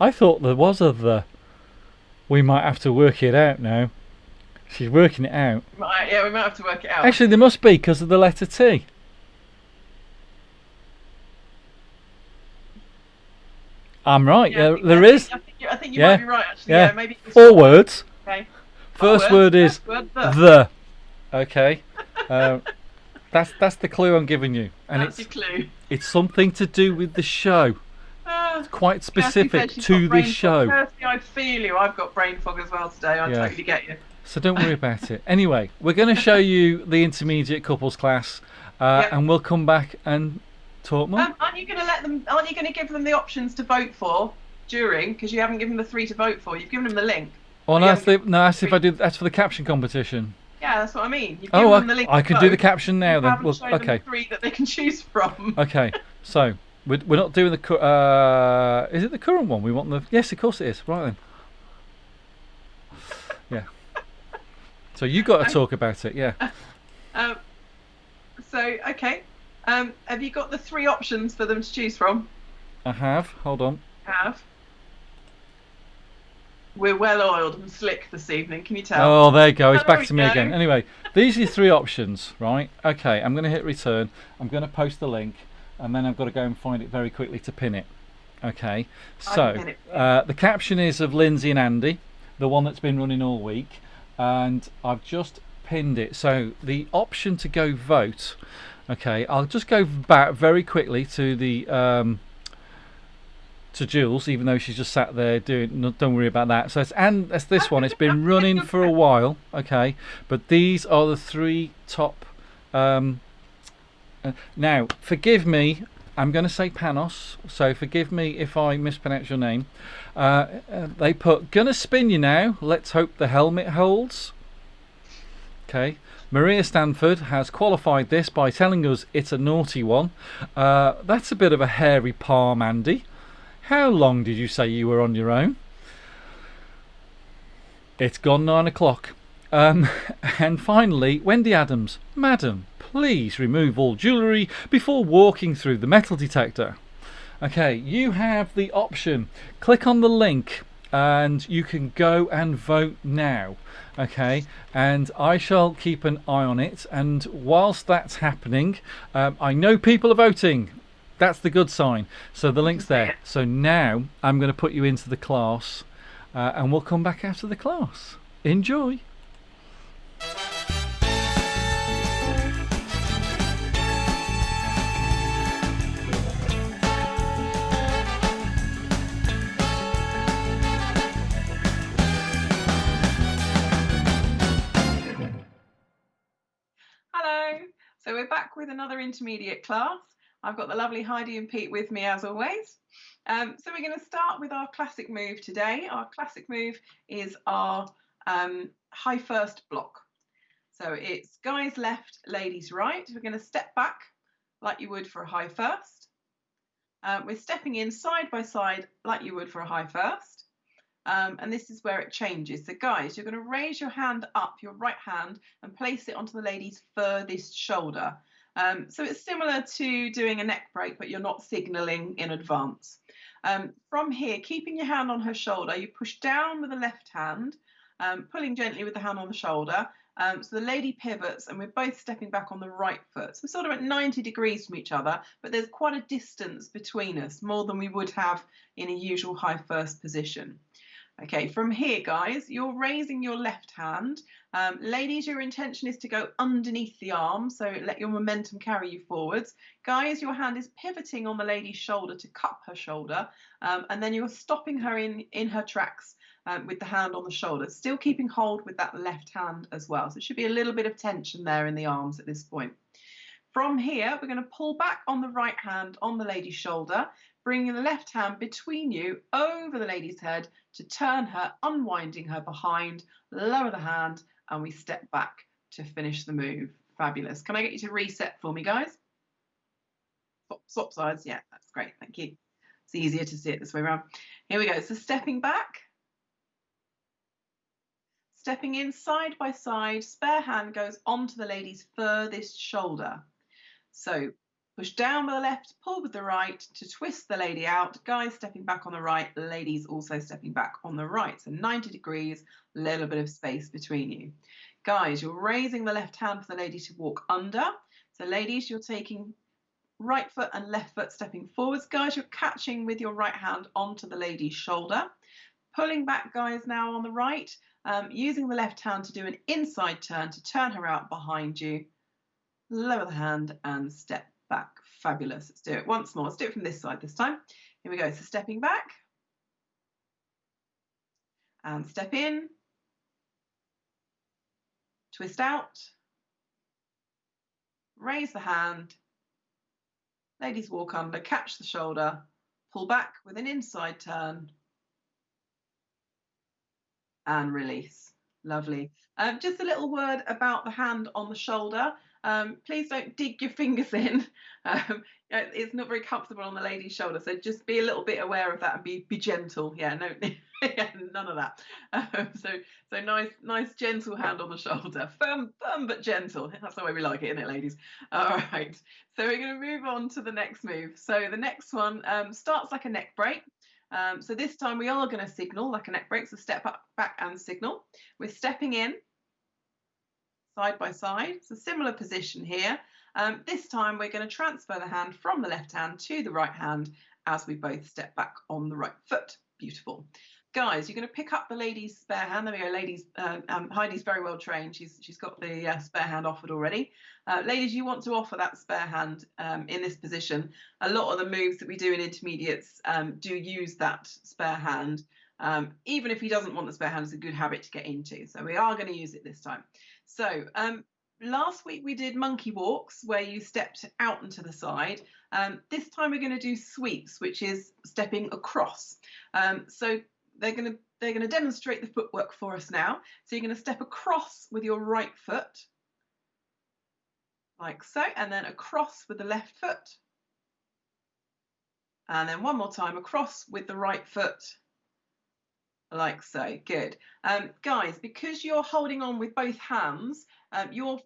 I thought there was a "the." We might have to work it out now. She's working it out. Yeah, we might have to work it out. Actually, there must be because of the letter T. I'm right. Yeah, There is. I think you might be right, actually. Yeah. Yeah, maybe. All words. Okay. First word is the. Okay. That's the clue I'm giving you, and That's your clue. It's something to do with the show. It's quite specific to this show. Kirsty, I feel you. I've got brain fog as well today. I totally get you. So don't worry about it. Anyway, we're going to show you the intermediate couples class, and we'll come back and talk more. Aren't you going to let them? Aren't you going to give them the options to vote for during? Because you haven't given them the 3 to vote for. You've given them the link. Oh no, that's if I do. That's for the caption competition. Yeah, that's what I mean. You've given them the link. I can do the caption now then. Well, okay. Them the 3 that they can choose from. Okay, so we're not doing the. Is it the current one? We want the. Yes, of course it is. Right then. Yeah. So you got to talk about it, yeah. So okay, have you got the 3 options for them to choose from? I have. Hold on. We're well oiled and slick this evening. Can you tell? Oh, there you go. It's back to me again. Anyway, these are your 3 options, right? Okay, I'm going to hit return. I'm going to post the link, and then I've got to go and find it very quickly to pin it. Okay. So the caption is of Lindsay and Andy, the one that's been running all week. And I've just pinned it. So the option to go vote, okay, I'll just go back very quickly to the to Jules, even though she's just sat there doing. Don't worry about that. So that's this one. It's been running for a while, okay, but these are the 3 top. Now, forgive me. I'm going to say Panos, so forgive me if I mispronounce your name. They put, gonna spin you now, let's hope the helmet holds. Okay. Maria Stanford has qualified this by telling us it's a naughty one. That's a bit of a hairy palm, Andy. How long did you say you were on your own? It's gone 9 o'clock. And finally, Wendy Adams, Madam, please remove all jewellery before walking through the metal detector. Okay, you have the option. Click on the link and you can go and vote now. Okay, and I shall keep an eye on it, and whilst that's happening, I know people are voting. That's the good sign. So the link's there. So now I'm going to put you into the class, and we'll come back after the class. Enjoy. So we're back with another intermediate class. I've got the lovely Heidi and Pete with me as always. So we're going to start with our classic move today. Our classic move is our high first block. So it's guys left, ladies right. We're going to step back like you would for a high first. We're stepping in side by side like you would for a high first. And this is where it changes. So guys, you're going to raise your hand up, your right hand, and place it onto the lady's furthest shoulder. So it's similar to doing a neck break, but you're not signalling in advance. From here, keeping your hand on her shoulder, you push down with the left hand, pulling gently with the hand on the shoulder. So the lady pivots and we're both stepping back on the right foot. So we're sort of at 90 degrees from each other, but there's quite a distance between us, more than we would have in a usual high first position. Okay, from here, guys, you're raising your left hand. Ladies, your intention is to go underneath the arm, so let your momentum carry you forwards. Guys, your hand is pivoting on the lady's shoulder to cup her shoulder, and then you're stopping her in her tracks with the hand on the shoulder, still keeping hold with that left hand as well. So it should be a little bit of tension there in the arms at this point. From here, we're going to pull back on the right hand on the lady's shoulder, bringing the left hand between you over the lady's head to turn her, unwinding her behind, lower the hand, and we step back to finish the move. Fabulous. Can I get you to reset for me, guys? Swap sides. Yeah, that's great. Thank you. It's easier to see it this way around. Here we go. So stepping back. Stepping in side by side, spare hand goes onto the lady's furthest shoulder. So push down with the left, pull with the right to twist the lady out. Guys stepping back on the right, ladies also stepping back on the right. So 90 degrees, a little bit of space between you. Guys, you're raising the left hand for the lady to walk under. So ladies, you're taking right foot and left foot stepping forwards. Guys, you're catching with your right hand onto the lady's shoulder. Pulling back, guys, now on the right, using the left hand to do an inside turn to turn her out behind you. Lower the hand and step back. Fabulous. Let's do it once more. Let's do it from this side this time. Here we go. So stepping back and step in. Twist out. Raise the hand. Ladies walk under, catch the shoulder, pull back with an inside turn and release. Lovely. Just a little word about the hand on the shoulder. Please don't dig your fingers in. It's not very comfortable on the lady's shoulder, so just be a little bit aware of that and be gentle. Yeah, no, yeah, none of that. So nice gentle hand on the shoulder, firm but gentle. That's the way we like it, isn't it, ladies? All right. So we're going to move on to the next move. So the next one starts like a neck break. So this time we are going to signal like a neck break. So step up, back and signal. We're stepping in side by side. It's a similar position here. This time we're going to transfer the hand from the left hand to the right hand as we both step back on the right foot. Beautiful. Guys, you're going to pick up the lady's spare hand. There we go, ladies. Heidi's very well trained. She's got the spare hand offered already. Ladies, you want to offer that spare hand in this position. A lot of the moves that we do in intermediates do use that spare hand. Even if he doesn't want the spare hand, it's a good habit to get into. So we are going to use it this time. So last week we did monkey walks where you stepped out and to the side. This time we're going to do sweeps, which is stepping across. So they're going to demonstrate the footwork for us now. So you're going to step across with your right foot, like so, and then across with the left foot. And then one more time across with the right foot, like so. Good. Guys, because you're holding on with both hands, your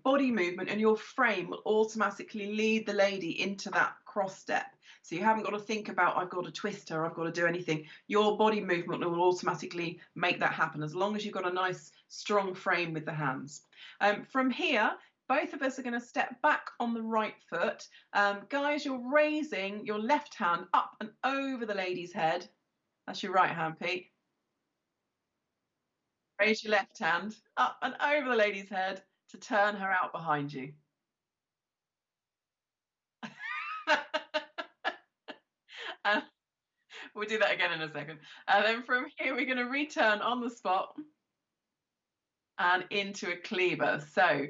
body movement and your frame will automatically lead the lady into that cross step. So you haven't got to think about, I've got to twist her, I've got to do anything. Your body movement will automatically make that happen as long as you've got a nice strong frame with the hands. From here, both of us are going to step back on the right foot. Guys, you're raising your left hand up and over the lady's head. That's your right hand, Pete. Raise your left hand up and over the lady's head to turn her out behind you. We'll do that again in a second. And then from here, we're going to return on the spot and into a cleaver. So,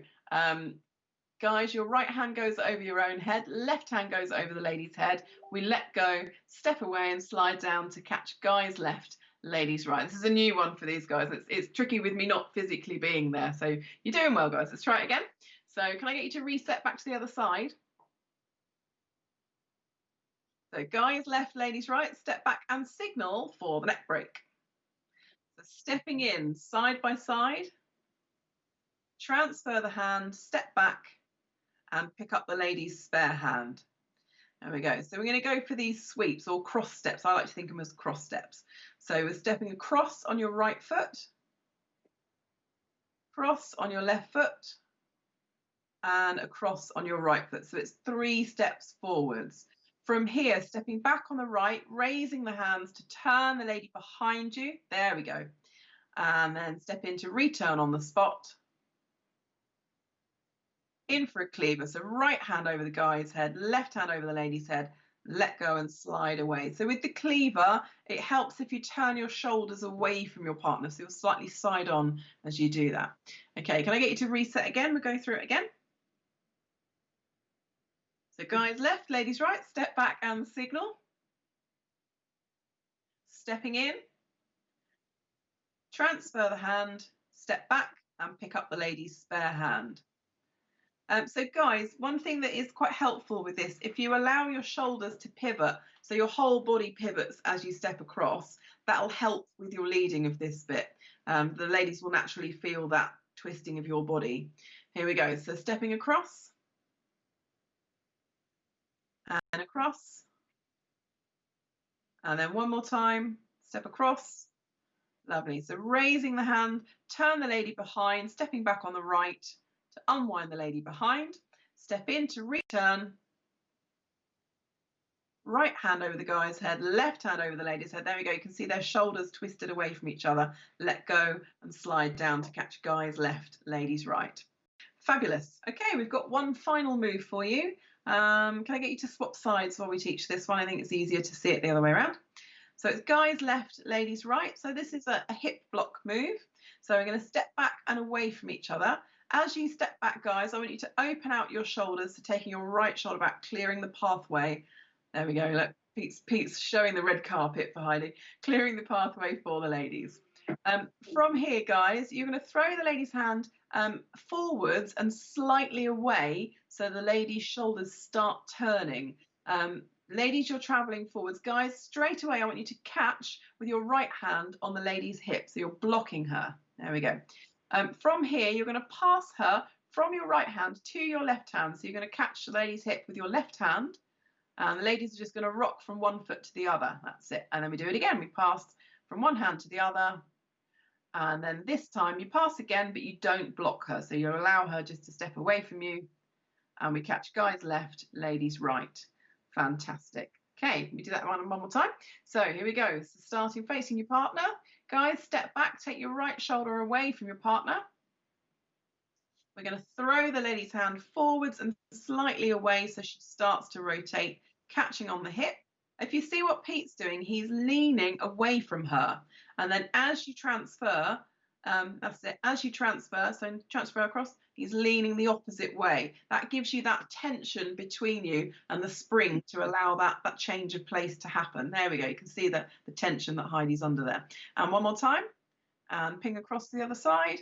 guys, your right hand goes over your own head, left hand goes over the lady's head. We let go, step away and slide down to catch Guy's left, ladies right. This is a new one for these guys. It's tricky with me not physically being there. So you're doing well, guys. Let's try it again. So can I get you to reset back to the other side? So guys left, ladies right, step back and signal for the neck break. So stepping in side by side, transfer the hand, step back and pick up the lady's spare hand. There we go. So we're going to go for these sweeps or cross steps. I like to think of them as cross steps. So we're stepping across on your right foot, cross on your left foot, and across on your right foot. So it's 3 steps forwards. From here, stepping back on the right, raising the hands to turn the lady behind you. There we go. And then step into return on the spot. In for a cleaver. So right hand over the guy's head, left hand over the lady's head, let go and slide away. So with the cleaver, it helps if you turn your shoulders away from your partner. So you'll slightly side on as you do that. Okay, can I get you to reset again? We'll go through it again. So guys left, ladies right, step back and signal. Stepping in, transfer the hand, step back and pick up the lady's spare hand. So guys, one thing that is quite helpful with this, if you allow your shoulders to pivot, so your whole body pivots as you step across, that'll help with your leading of this bit. The ladies will naturally feel that twisting of your body. Here we go. So stepping across. And across. And then one more time, step across. Lovely. So raising the hand, turn the lady behind, stepping back on the right to unwind the lady behind. Step in to return right hand over the guy's head, left hand over the lady's head. There we go. You can see their shoulders twisted away from each other. Let go and slide down to catch guy's left, lady's right. Fabulous. Okay, we've got one final move for you. Can I get you to swap sides while we teach this one? I think it's easier to see it the other way around. So it's guy's left, lady's right. So this is a hip block move. So we're going to step back and away from each other. As you step back, guys, I want you to open out your shoulders, so taking your right shoulder back, clearing the pathway. There we go. Look, Pete's showing the red carpet for Heidi, clearing the pathway for the ladies. From here, guys, you're going to throw the lady's hand forwards and slightly away, so the lady's shoulders start turning. Ladies, you're traveling forwards. Guys, straight away, I want you to catch with your right hand on the lady's hip, so you're blocking her. There we go. From here, you're going to pass her from your right hand to your left hand. So you're going to catch the lady's hip with your left hand, and the ladies are just going to rock from one foot to the other. That's it. And then we do it again. We pass from one hand to the other, and then this time you pass again, but you don't block her. So you allow her just to step away from you, and we catch guys left, ladies right. Fantastic. Okay, we do that one more time. So here we go. So starting facing your partner. Guys, step back, take your right shoulder away from your partner. We're going to throw the lady's hand forwards and slightly away so she starts to rotate, catching on the hip. If you see what Pete's doing, he's leaning away from her. And then as you transfer, that's it, as you transfer, so transfer across, he's leaning the opposite way. That gives you that tension between you and the spring to allow that change of place to happen. There we go. You can see the tension that Heidi's under there. And one more time, and ping across to the other side.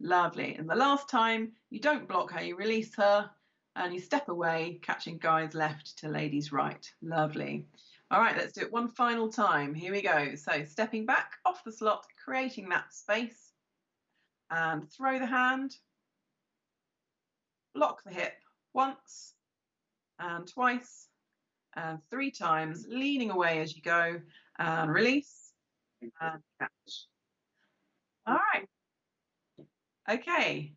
Lovely. And the last time, you don't block her, you release her, and you step away, catching guys left to ladies right. Lovely. All right, let's do it one final time. Here we go. So stepping back off the slot, creating that space, and throw the hand, block the hip once and twice and 3 times, leaning away as you go, and release and catch. All right. Okay,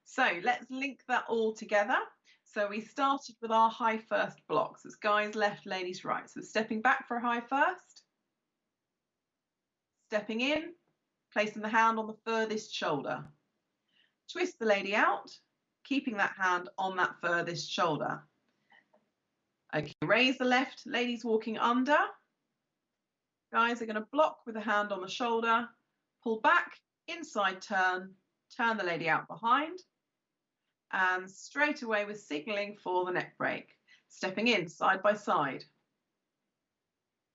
so let's link that all together. So we started with our high first block. So it's guys left, ladies right. So stepping back for a high first, stepping in, placing the hand on the furthest shoulder. Twist the lady out, keeping that hand on that furthest shoulder. Okay, raise the left, ladies walking under. Guys are going to block with the hand on the shoulder, pull back, inside turn, turn the lady out behind, and straight away we're signaling for the neck break. Stepping in side by side.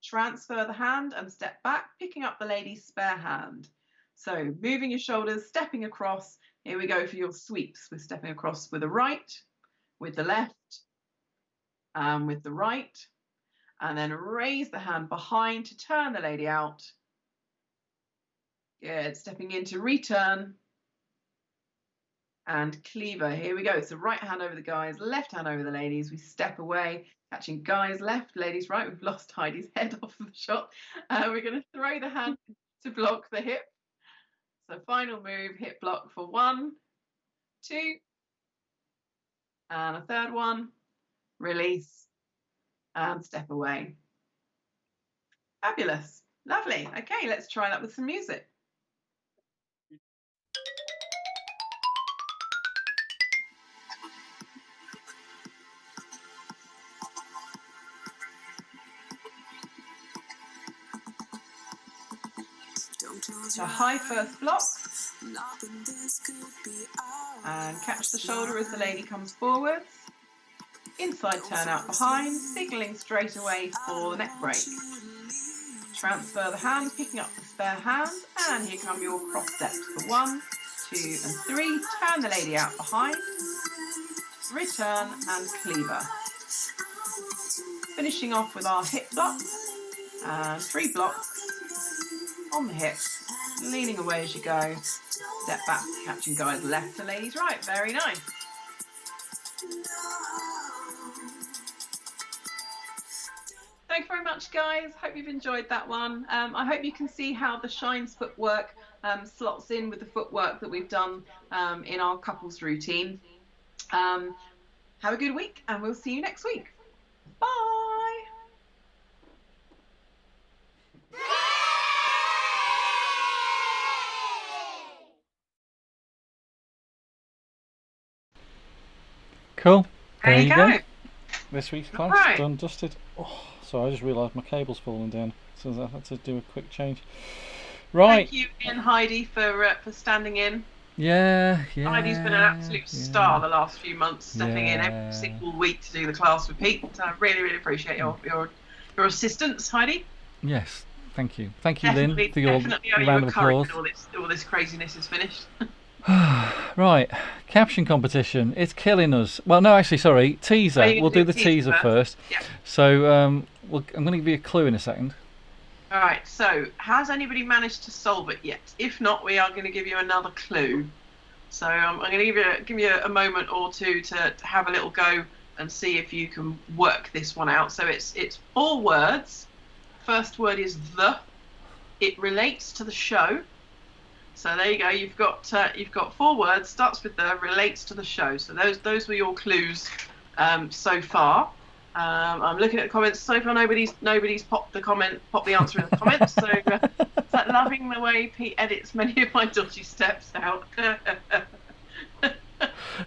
Transfer the hand and step back, picking up the lady's spare hand. So moving your shoulders, stepping across. Here we go for your sweeps. We're stepping across with the right, with the left, and with the right. And then raise the hand behind to turn the lady out. Good. Stepping in to return. And cleaver. Here we go. So right hand over the guys, left hand over the ladies. We step away, catching guys left, ladies right. We've lost Heidi's head off of the shot. We're going to throw the hand to block the hip. So final move, hip block for 1, 2, and a third one. Release and step away. Fabulous. Lovely. Okay, let's try that with some music. So high first block, and catch the shoulder as the lady comes forward. Inside turn out behind, signalling straight away for the neck break. Transfer the hand, picking up the spare hand, and here come your cross steps for 1, 2, and 3. Turn the lady out behind, return and cleaver. Finishing off with our hip block, and 3 blocks on the hip, leaning away as you go. Step back, catching guys left to ladies right. Very nice. Thank you very much, guys. Hope you've enjoyed that one. I hope you can see how the Shines footwork slots in with the footwork that we've done in our couples routine. Have a good week, and we'll see you next week. Bye. Cool. There you go. go. This week's class Right. done, dusted. Oh, so I just realised my cable's fallen down, so I had to do a quick change. Right. Thank you, Ian, Heidi, for standing in. Yeah. Heidi's been an absolute star the last few months, stepping in every single week to do the class with Pete. So I really, really appreciate your assistance, Heidi. Yes. Thank you, Lynn, Definitely for your owe you round a of curry applause. when all this craziness is finished. Right, caption competition. It's killing us. Well, no, actually, sorry. Teaser. you We'll do do the teaser first. first. Yeah. So, I'm going to give you a clue in a second. All right. So, has anybody managed to solve it yet? If not, we are going to give you another clue. So, I'm going to give you a moment or two to have a little go and see if you can work this one out. So, it's 4 words. First word is the. It relates to the show. So there you go. You've got 4 words. Starts with the, relates to the show. So those were your clues so far. I'm looking at the comments. So far, nobody's popped the answer in the comments. So loving the way Pete edits many of my dodgy steps out.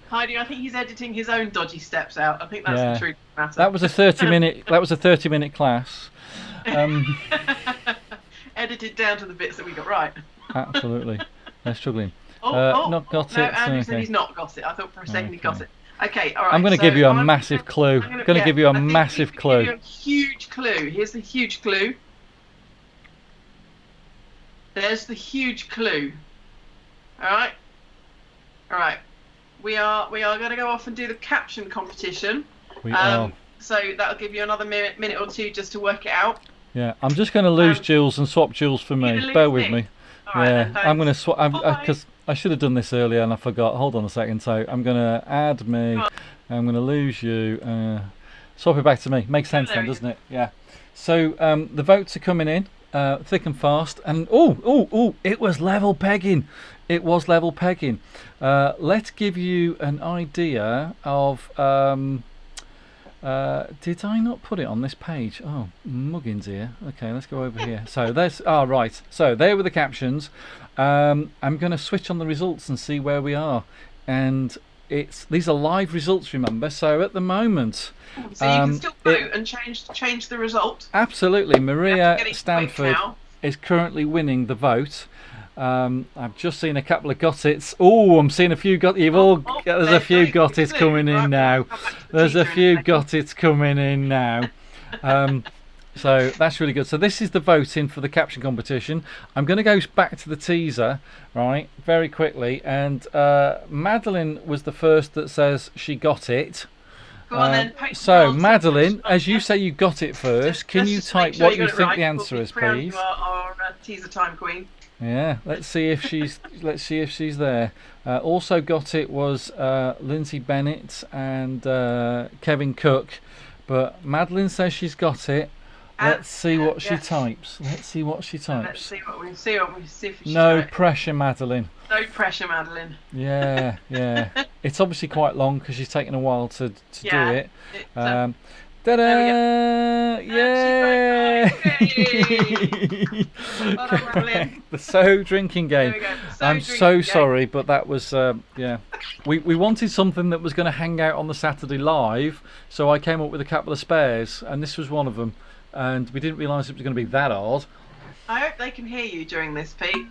Heidi, I think he's editing his own dodgy steps out. I think that's the truth of the matter. That was a 30-minute class. Edited down to the bits that we got right. Absolutely. They're struggling. Not got no, it. Andrew said he's not got it. I thought for a second he got it. Okay, all right. I'm going to give you a massive clue. I'm going to give you a massive clue. Give you a huge clue. Here's the huge clue. There's the huge clue. All right. All right. We are going to go off and do the caption competition. We are. So that'll give you another minute or two just to work it out. Yeah, I'm just going to lose Jules and swap Jules for me. Bear with me. All right, I'm going to swap because I should have done this earlier and I forgot. Hold on a second. So I'm going to add me. I'm going to lose you. Swap it back to me. Makes sense then, doesn't it? Yeah. So the votes are coming in thick and fast. And it was level pegging. It was level pegging. Let's give you an idea of. Did I not put it on this page? Oh, muggins here. Okay, let's go over here. So there's right. So there were the captions. I'm going to switch on the results and see where we are. And these are live results, remember. So at the moment, so you can still vote and change the result. Absolutely, Maria Stanford is currently winning the vote. I've just seen a couple of got it's. Oh, I'm seeing a few got. There's a few got it's coming in now. There's a few got it's coming in now. So that's really good. So this is the voting for the caption competition. I'm going to go back to the teaser, right, very quickly. And Madeline was the first that says she got it. Go on then. So Madeline, as you say you got it first, can you type what you think the answer is, please? Our teaser time queen. Yeah, let's see if she's there. Also got it was Lindsay Bennett and Kevin Cook, but Madeline says she's got it. Let's see what she types. Let's see what she types. Let's see what we see. No pressure, Madeline. No pressure, Madeline. Yeah. It's obviously quite long because she's taken a while to do it. Ta-da! Yay! The So Drinking Game. I'm so sorry, but that was we wanted something that was going to hang out on the Saturday live, so I came up with a couple of spares, and this was one of them. And we didn't realise it was going to be that hard. I hope they can hear you during this, Pete.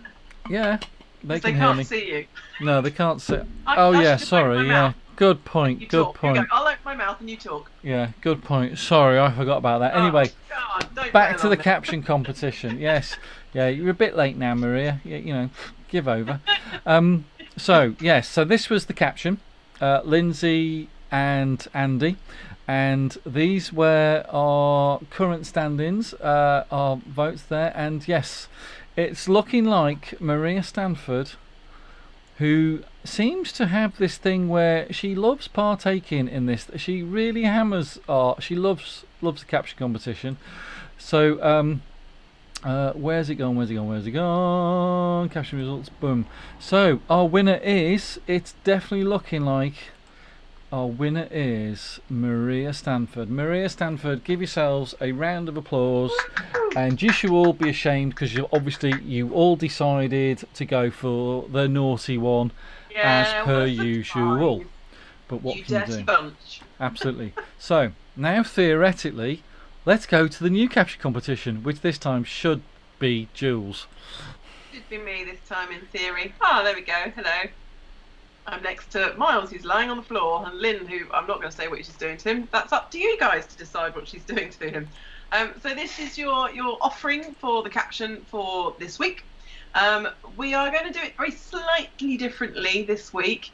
Yeah, they can hear me. They can't see you. No, they can't see. Sorry. Yeah, good point. Good point. You go. I'll open my mouth and you talk. Yeah, good point. Sorry, I forgot about that. Anyway, back to the caption competition. Yes, yeah, you're a bit late now, Maria. Give over. So this was the caption. Lindsay and Andy. And these were our current stand-ins, our votes there. And yes, it's looking like Maria Stanford, who seems to have this thing where she loves partaking in this. She really hammers art. She loves the caption competition. So where's it gone? Caption results, boom. So our winner it's definitely looking like our winner is Maria Stanford. Maria Stanford, give yourselves a round of applause. And you should all be ashamed because you all decided to go for the naughty one, as per usual. But what you can you dirty do? bunch. Absolutely. So now theoretically, let's go to the new capture competition, which this time should be Jules. Should be me this time in theory. Ah, there we go. Hello. I'm next to Miles, who's lying on the floor, and Lynn, who I'm not going to say what she's doing to him. That's up to you guys to decide what she's doing to him. So this is your offering for the caption for this week. We are going to do it very slightly differently this week.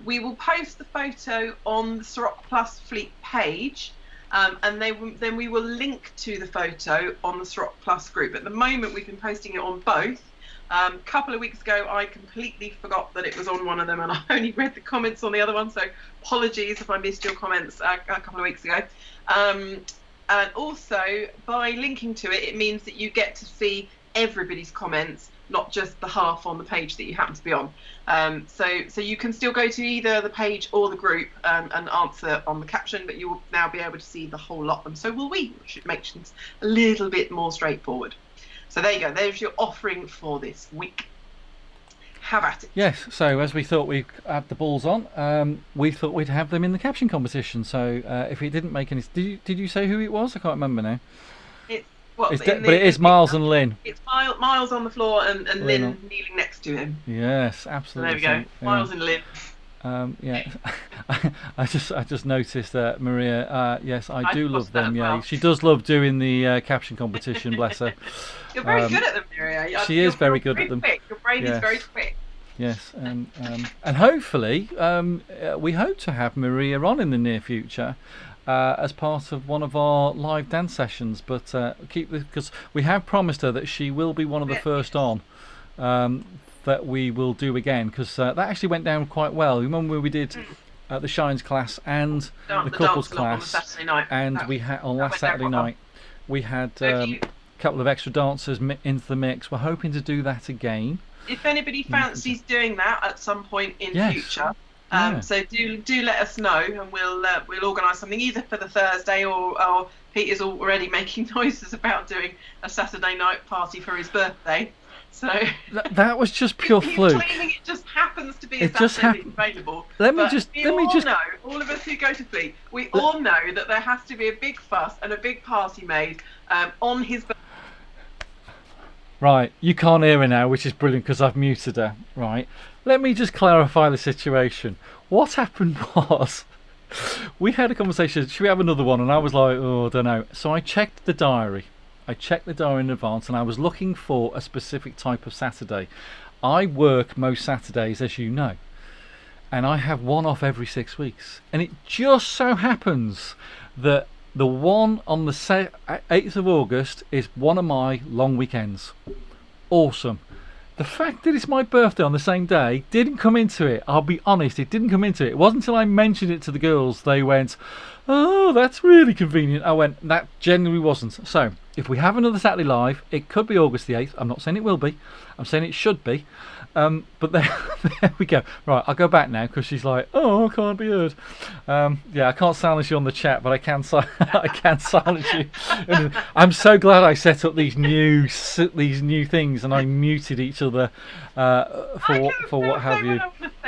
We will post the photo on the Ceroc Plus Fleet page, and then we will link to the photo on the Ceroc Plus group. At the moment, we've been posting it on both. A couple of weeks ago, I completely forgot that it was on one of them, and I only read the comments on the other one, so apologies if I missed your comments a couple of weeks ago. And also, by linking to it, it means that you get to see everybody's comments, not just the half on the page that you happen to be on. So you can still go to either the page or the group and answer on the caption, but you will now be able to see the whole lot of them. So will we, which makes things a little bit more straightforward. So there you go. There's your offering for this week. Have at it. Yes. So as we thought we had the balls on, we thought we'd have them in the caption competition. So if it didn't make any, did you say who it was? I can't remember now. But it is Miles and Lynn. It's Miles on the floor and Lynn kneeling next to him. Yes, absolutely. So there we go. Miles and Lynn. Yeah, I just noticed that Maria. Yes, I do love them. Yeah, well. She does love doing the caption competition. Bless her. You're very good at them, Maria. She is very good at them. Quick. Your brain is very quick. Yes, and hopefully we hope to have Maria on in the near future. As part of one of our live dance sessions, but keep this, because we have promised her that she will be one of the first on that we will do again, because that actually went down quite well. Remember we did the Shines class and the couples class, and we had on last Saturday night we had a couple of extra dancers into the mix. We're hoping to do that again. If anybody fancies doing that at some point in future. So do let us know, and we'll organise something either for the Thursday or Peter's already making noises about doing a Saturday night party for his birthday. So that was just pure fluke. Claiming it just happens to be a Saturday available. Let me just know, all of us who go to Fleet, we all know that there has to be a big fuss and a big party made on his birthday. Right, you can't hear her now, which is brilliant because I've muted her. Right, let me just clarify the situation. What happened was, we had a conversation, should we have another one? And I was like, oh, I don't know. So I checked the diary. In advance, and I was looking for a specific type of Saturday. I work most Saturdays, as you know, and I have one off every 6 weeks. And it just so happens that the one on the 8th of August is one of my long weekends. Awesome. The fact that it's my birthday on the same day didn't come into it. I'll be honest, it didn't come into it. It wasn't until I mentioned it to the girls, they went, oh, that's really convenient. I went, that genuinely wasn't. So, if we have another Saturday live, it could be August the 8th. I'm not saying it will be. I'm saying it should be. But there we go. Right, I'll go back now because she's like, oh, I can't be heard. Yeah, I can't silence you on the chat, but I can silence you. I'm so glad I set up these new things and I muted each other for what have you.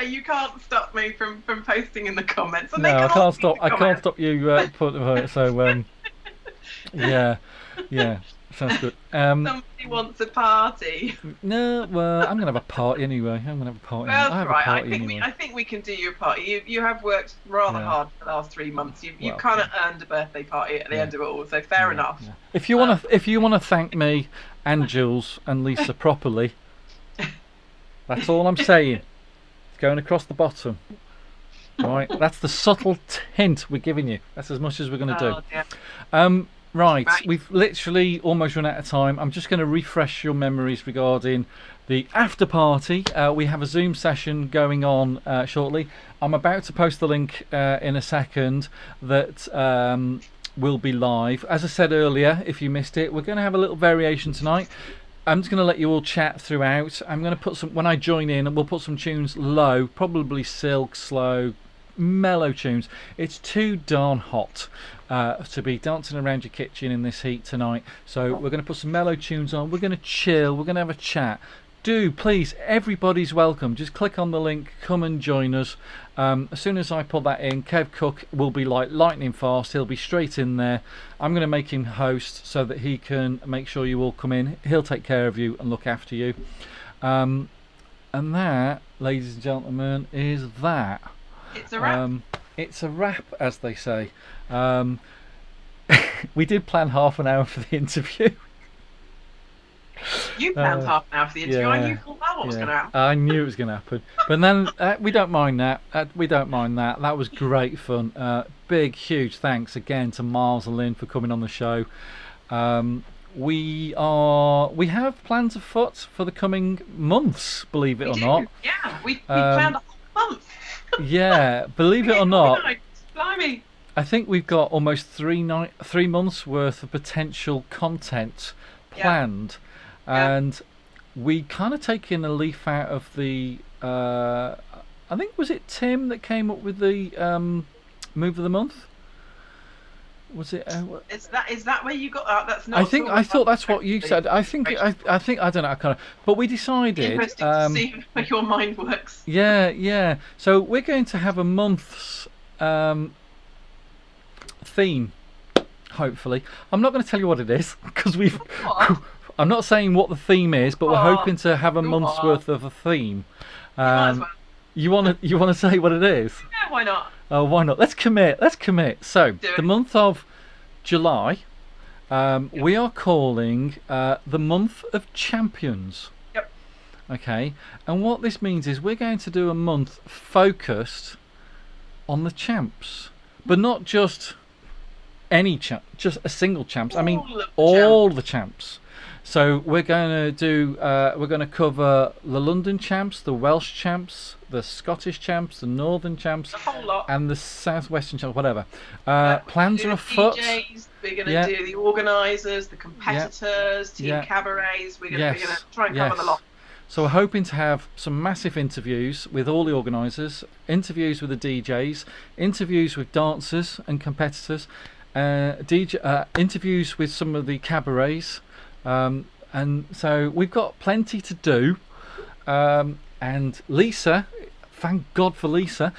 You can't stop me from posting in the comments. No, I can't stop. I can't stop you putting. So yeah. Sounds good. Somebody wants a party. No, well, I'm gonna have a party anyway. Well, that's right. I think we can do you a party. You have worked rather hard for the last 3 months. You kind of earned a birthday party at the end of it all. So fair enough. Yeah. If you wanna thank me and Jules and Lisa properly, that's all I'm saying. It's going across the bottom. Right. That's the subtle hint we're giving you. That's as much as we're gonna do. Yeah. Right, we've literally almost run out of time. I'm just going to refresh your memories regarding the after party. We have a Zoom session going on shortly. I'm about to post the link in a second that will be live. As I said earlier, if you missed it, we're going to have a little variation tonight. I'm just going to let you all chat throughout. I'm going to put some, when I join in, we'll put some tunes low, probably silk, slow, mellow tunes. It's too darn hot to be dancing around your kitchen in this heat tonight, so we're going to put some mellow tunes on. We're going to chill, we're going to have a chat. do please, everybody's welcome. Just click on the link, come and join us. As soon as I put that in, Kev Cook will be like lightning fast. He'll be straight in there. I'm going to make him host so that he can make sure you all come in. He'll take care of you and look after you. And that, ladies and gentlemen, is that. It's a wrap. It's a wrap, as they say. We did plan half an hour for the interview. You planned half an hour for the interview. I knew full well what was going to happen. I knew it was going to happen. But then we don't mind that. We don't mind that. That was great fun. Big, huge thanks again to Miles and Lynn for coming on the show. We have plans afoot for the coming months, believe it or not. Yeah, we planned a whole month. Yeah, believe it or not. Blimey. I think we've got almost 3 months worth of potential content planned. And we kind of taken a leaf out of the I think, was it Tim that came up with the move of the month? Was it is that where you got that? That's not I thought that's what you said. I think I don't know, I kind of, but we decided interesting to see where your mind works. Yeah. So we're going to have a month's theme, hopefully. I'm not going to tell you what it is because I'm not saying what the theme is, but we're hoping to have a month's worth of a theme. You want to say what it is? Yeah, why not? Oh, why not? Let's commit. So the month of July, we are calling the month of champions. Yep. Okay, and what this means is we're going to do a month focused on the champs, but not just any champ, just a single champs. All the champs. So we're going to cover the London champs, the Welsh champs, the Scottish champs, the Northern champs, the whole lot, and the Southwestern champs. Whatever. Plans are afoot. DJs, we're going to do the organisers, the competitors, team cabarets. We're going to try and cover the lot. So we're hoping to have some massive interviews with all the organisers, interviews with the DJs, interviews with dancers and competitors, interviews with some of the cabarets. And so we've got plenty to do, and Lisa, thank God for Lisa,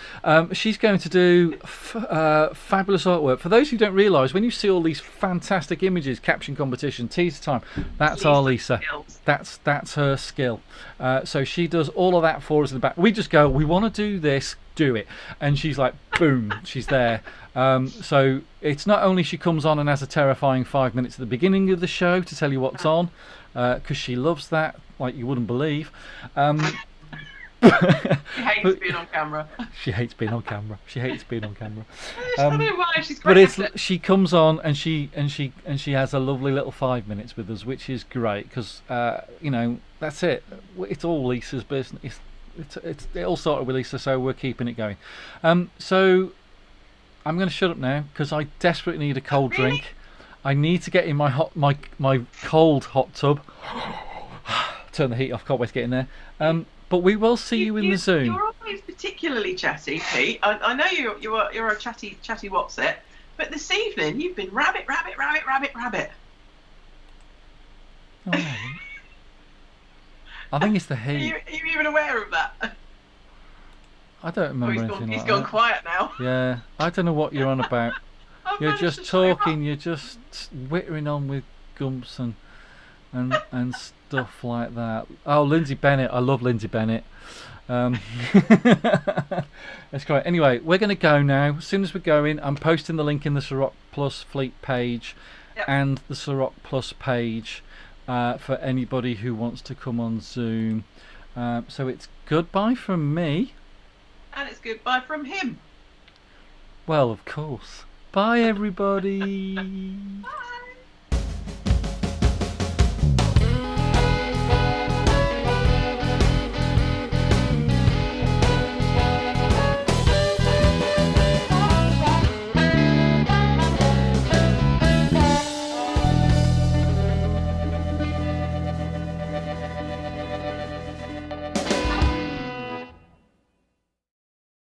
she's going to do fabulous artwork. For those who don't realise, when you see all these fantastic images, caption competition, teaser time, that's our Lisa. That's her skill. So she does all of that for us in the back. We just go, we want to do this, do it, and she's like, boom, she's there. So it's not only she comes on and has a terrifying 5 minutes at the beginning of the show to tell you what's on, because she loves that like you wouldn't believe. She hates being on camera. She hates being on camera. I don't know why, she's great. But she comes on and she has a lovely little 5 minutes with us, which is great because that's it. It's all Lisa's business. It all started with Lisa, so we're keeping it going. So I'm going to shut up now because I desperately need a cold drink. I need to get in my cold hot tub. Turn the heat off. Can't wait to get in there. But we will see you in the Zoom. You're always particularly chatty, Pete. I know you're a chatty what's it, but this evening you've been rabbit. Oh, I think it's the heat. Are you even aware of that? I don't remember anything He's like gone that. quiet now. Yeah, I don't know what you're on about. You're just talking. You're just whittering on with gumps and stuff like that. Oh, Lindsay Bennett. I love Lindsay Bennett. That's great. Anyway, we're going to go now. As soon as we're going, I'm posting the link in the Ceroc Plus Fleet page and the Ceroc Plus page for anybody who wants to come on Zoom. So it's goodbye from me. And it's goodbye from him. Well, of course. Bye, everybody. Bye.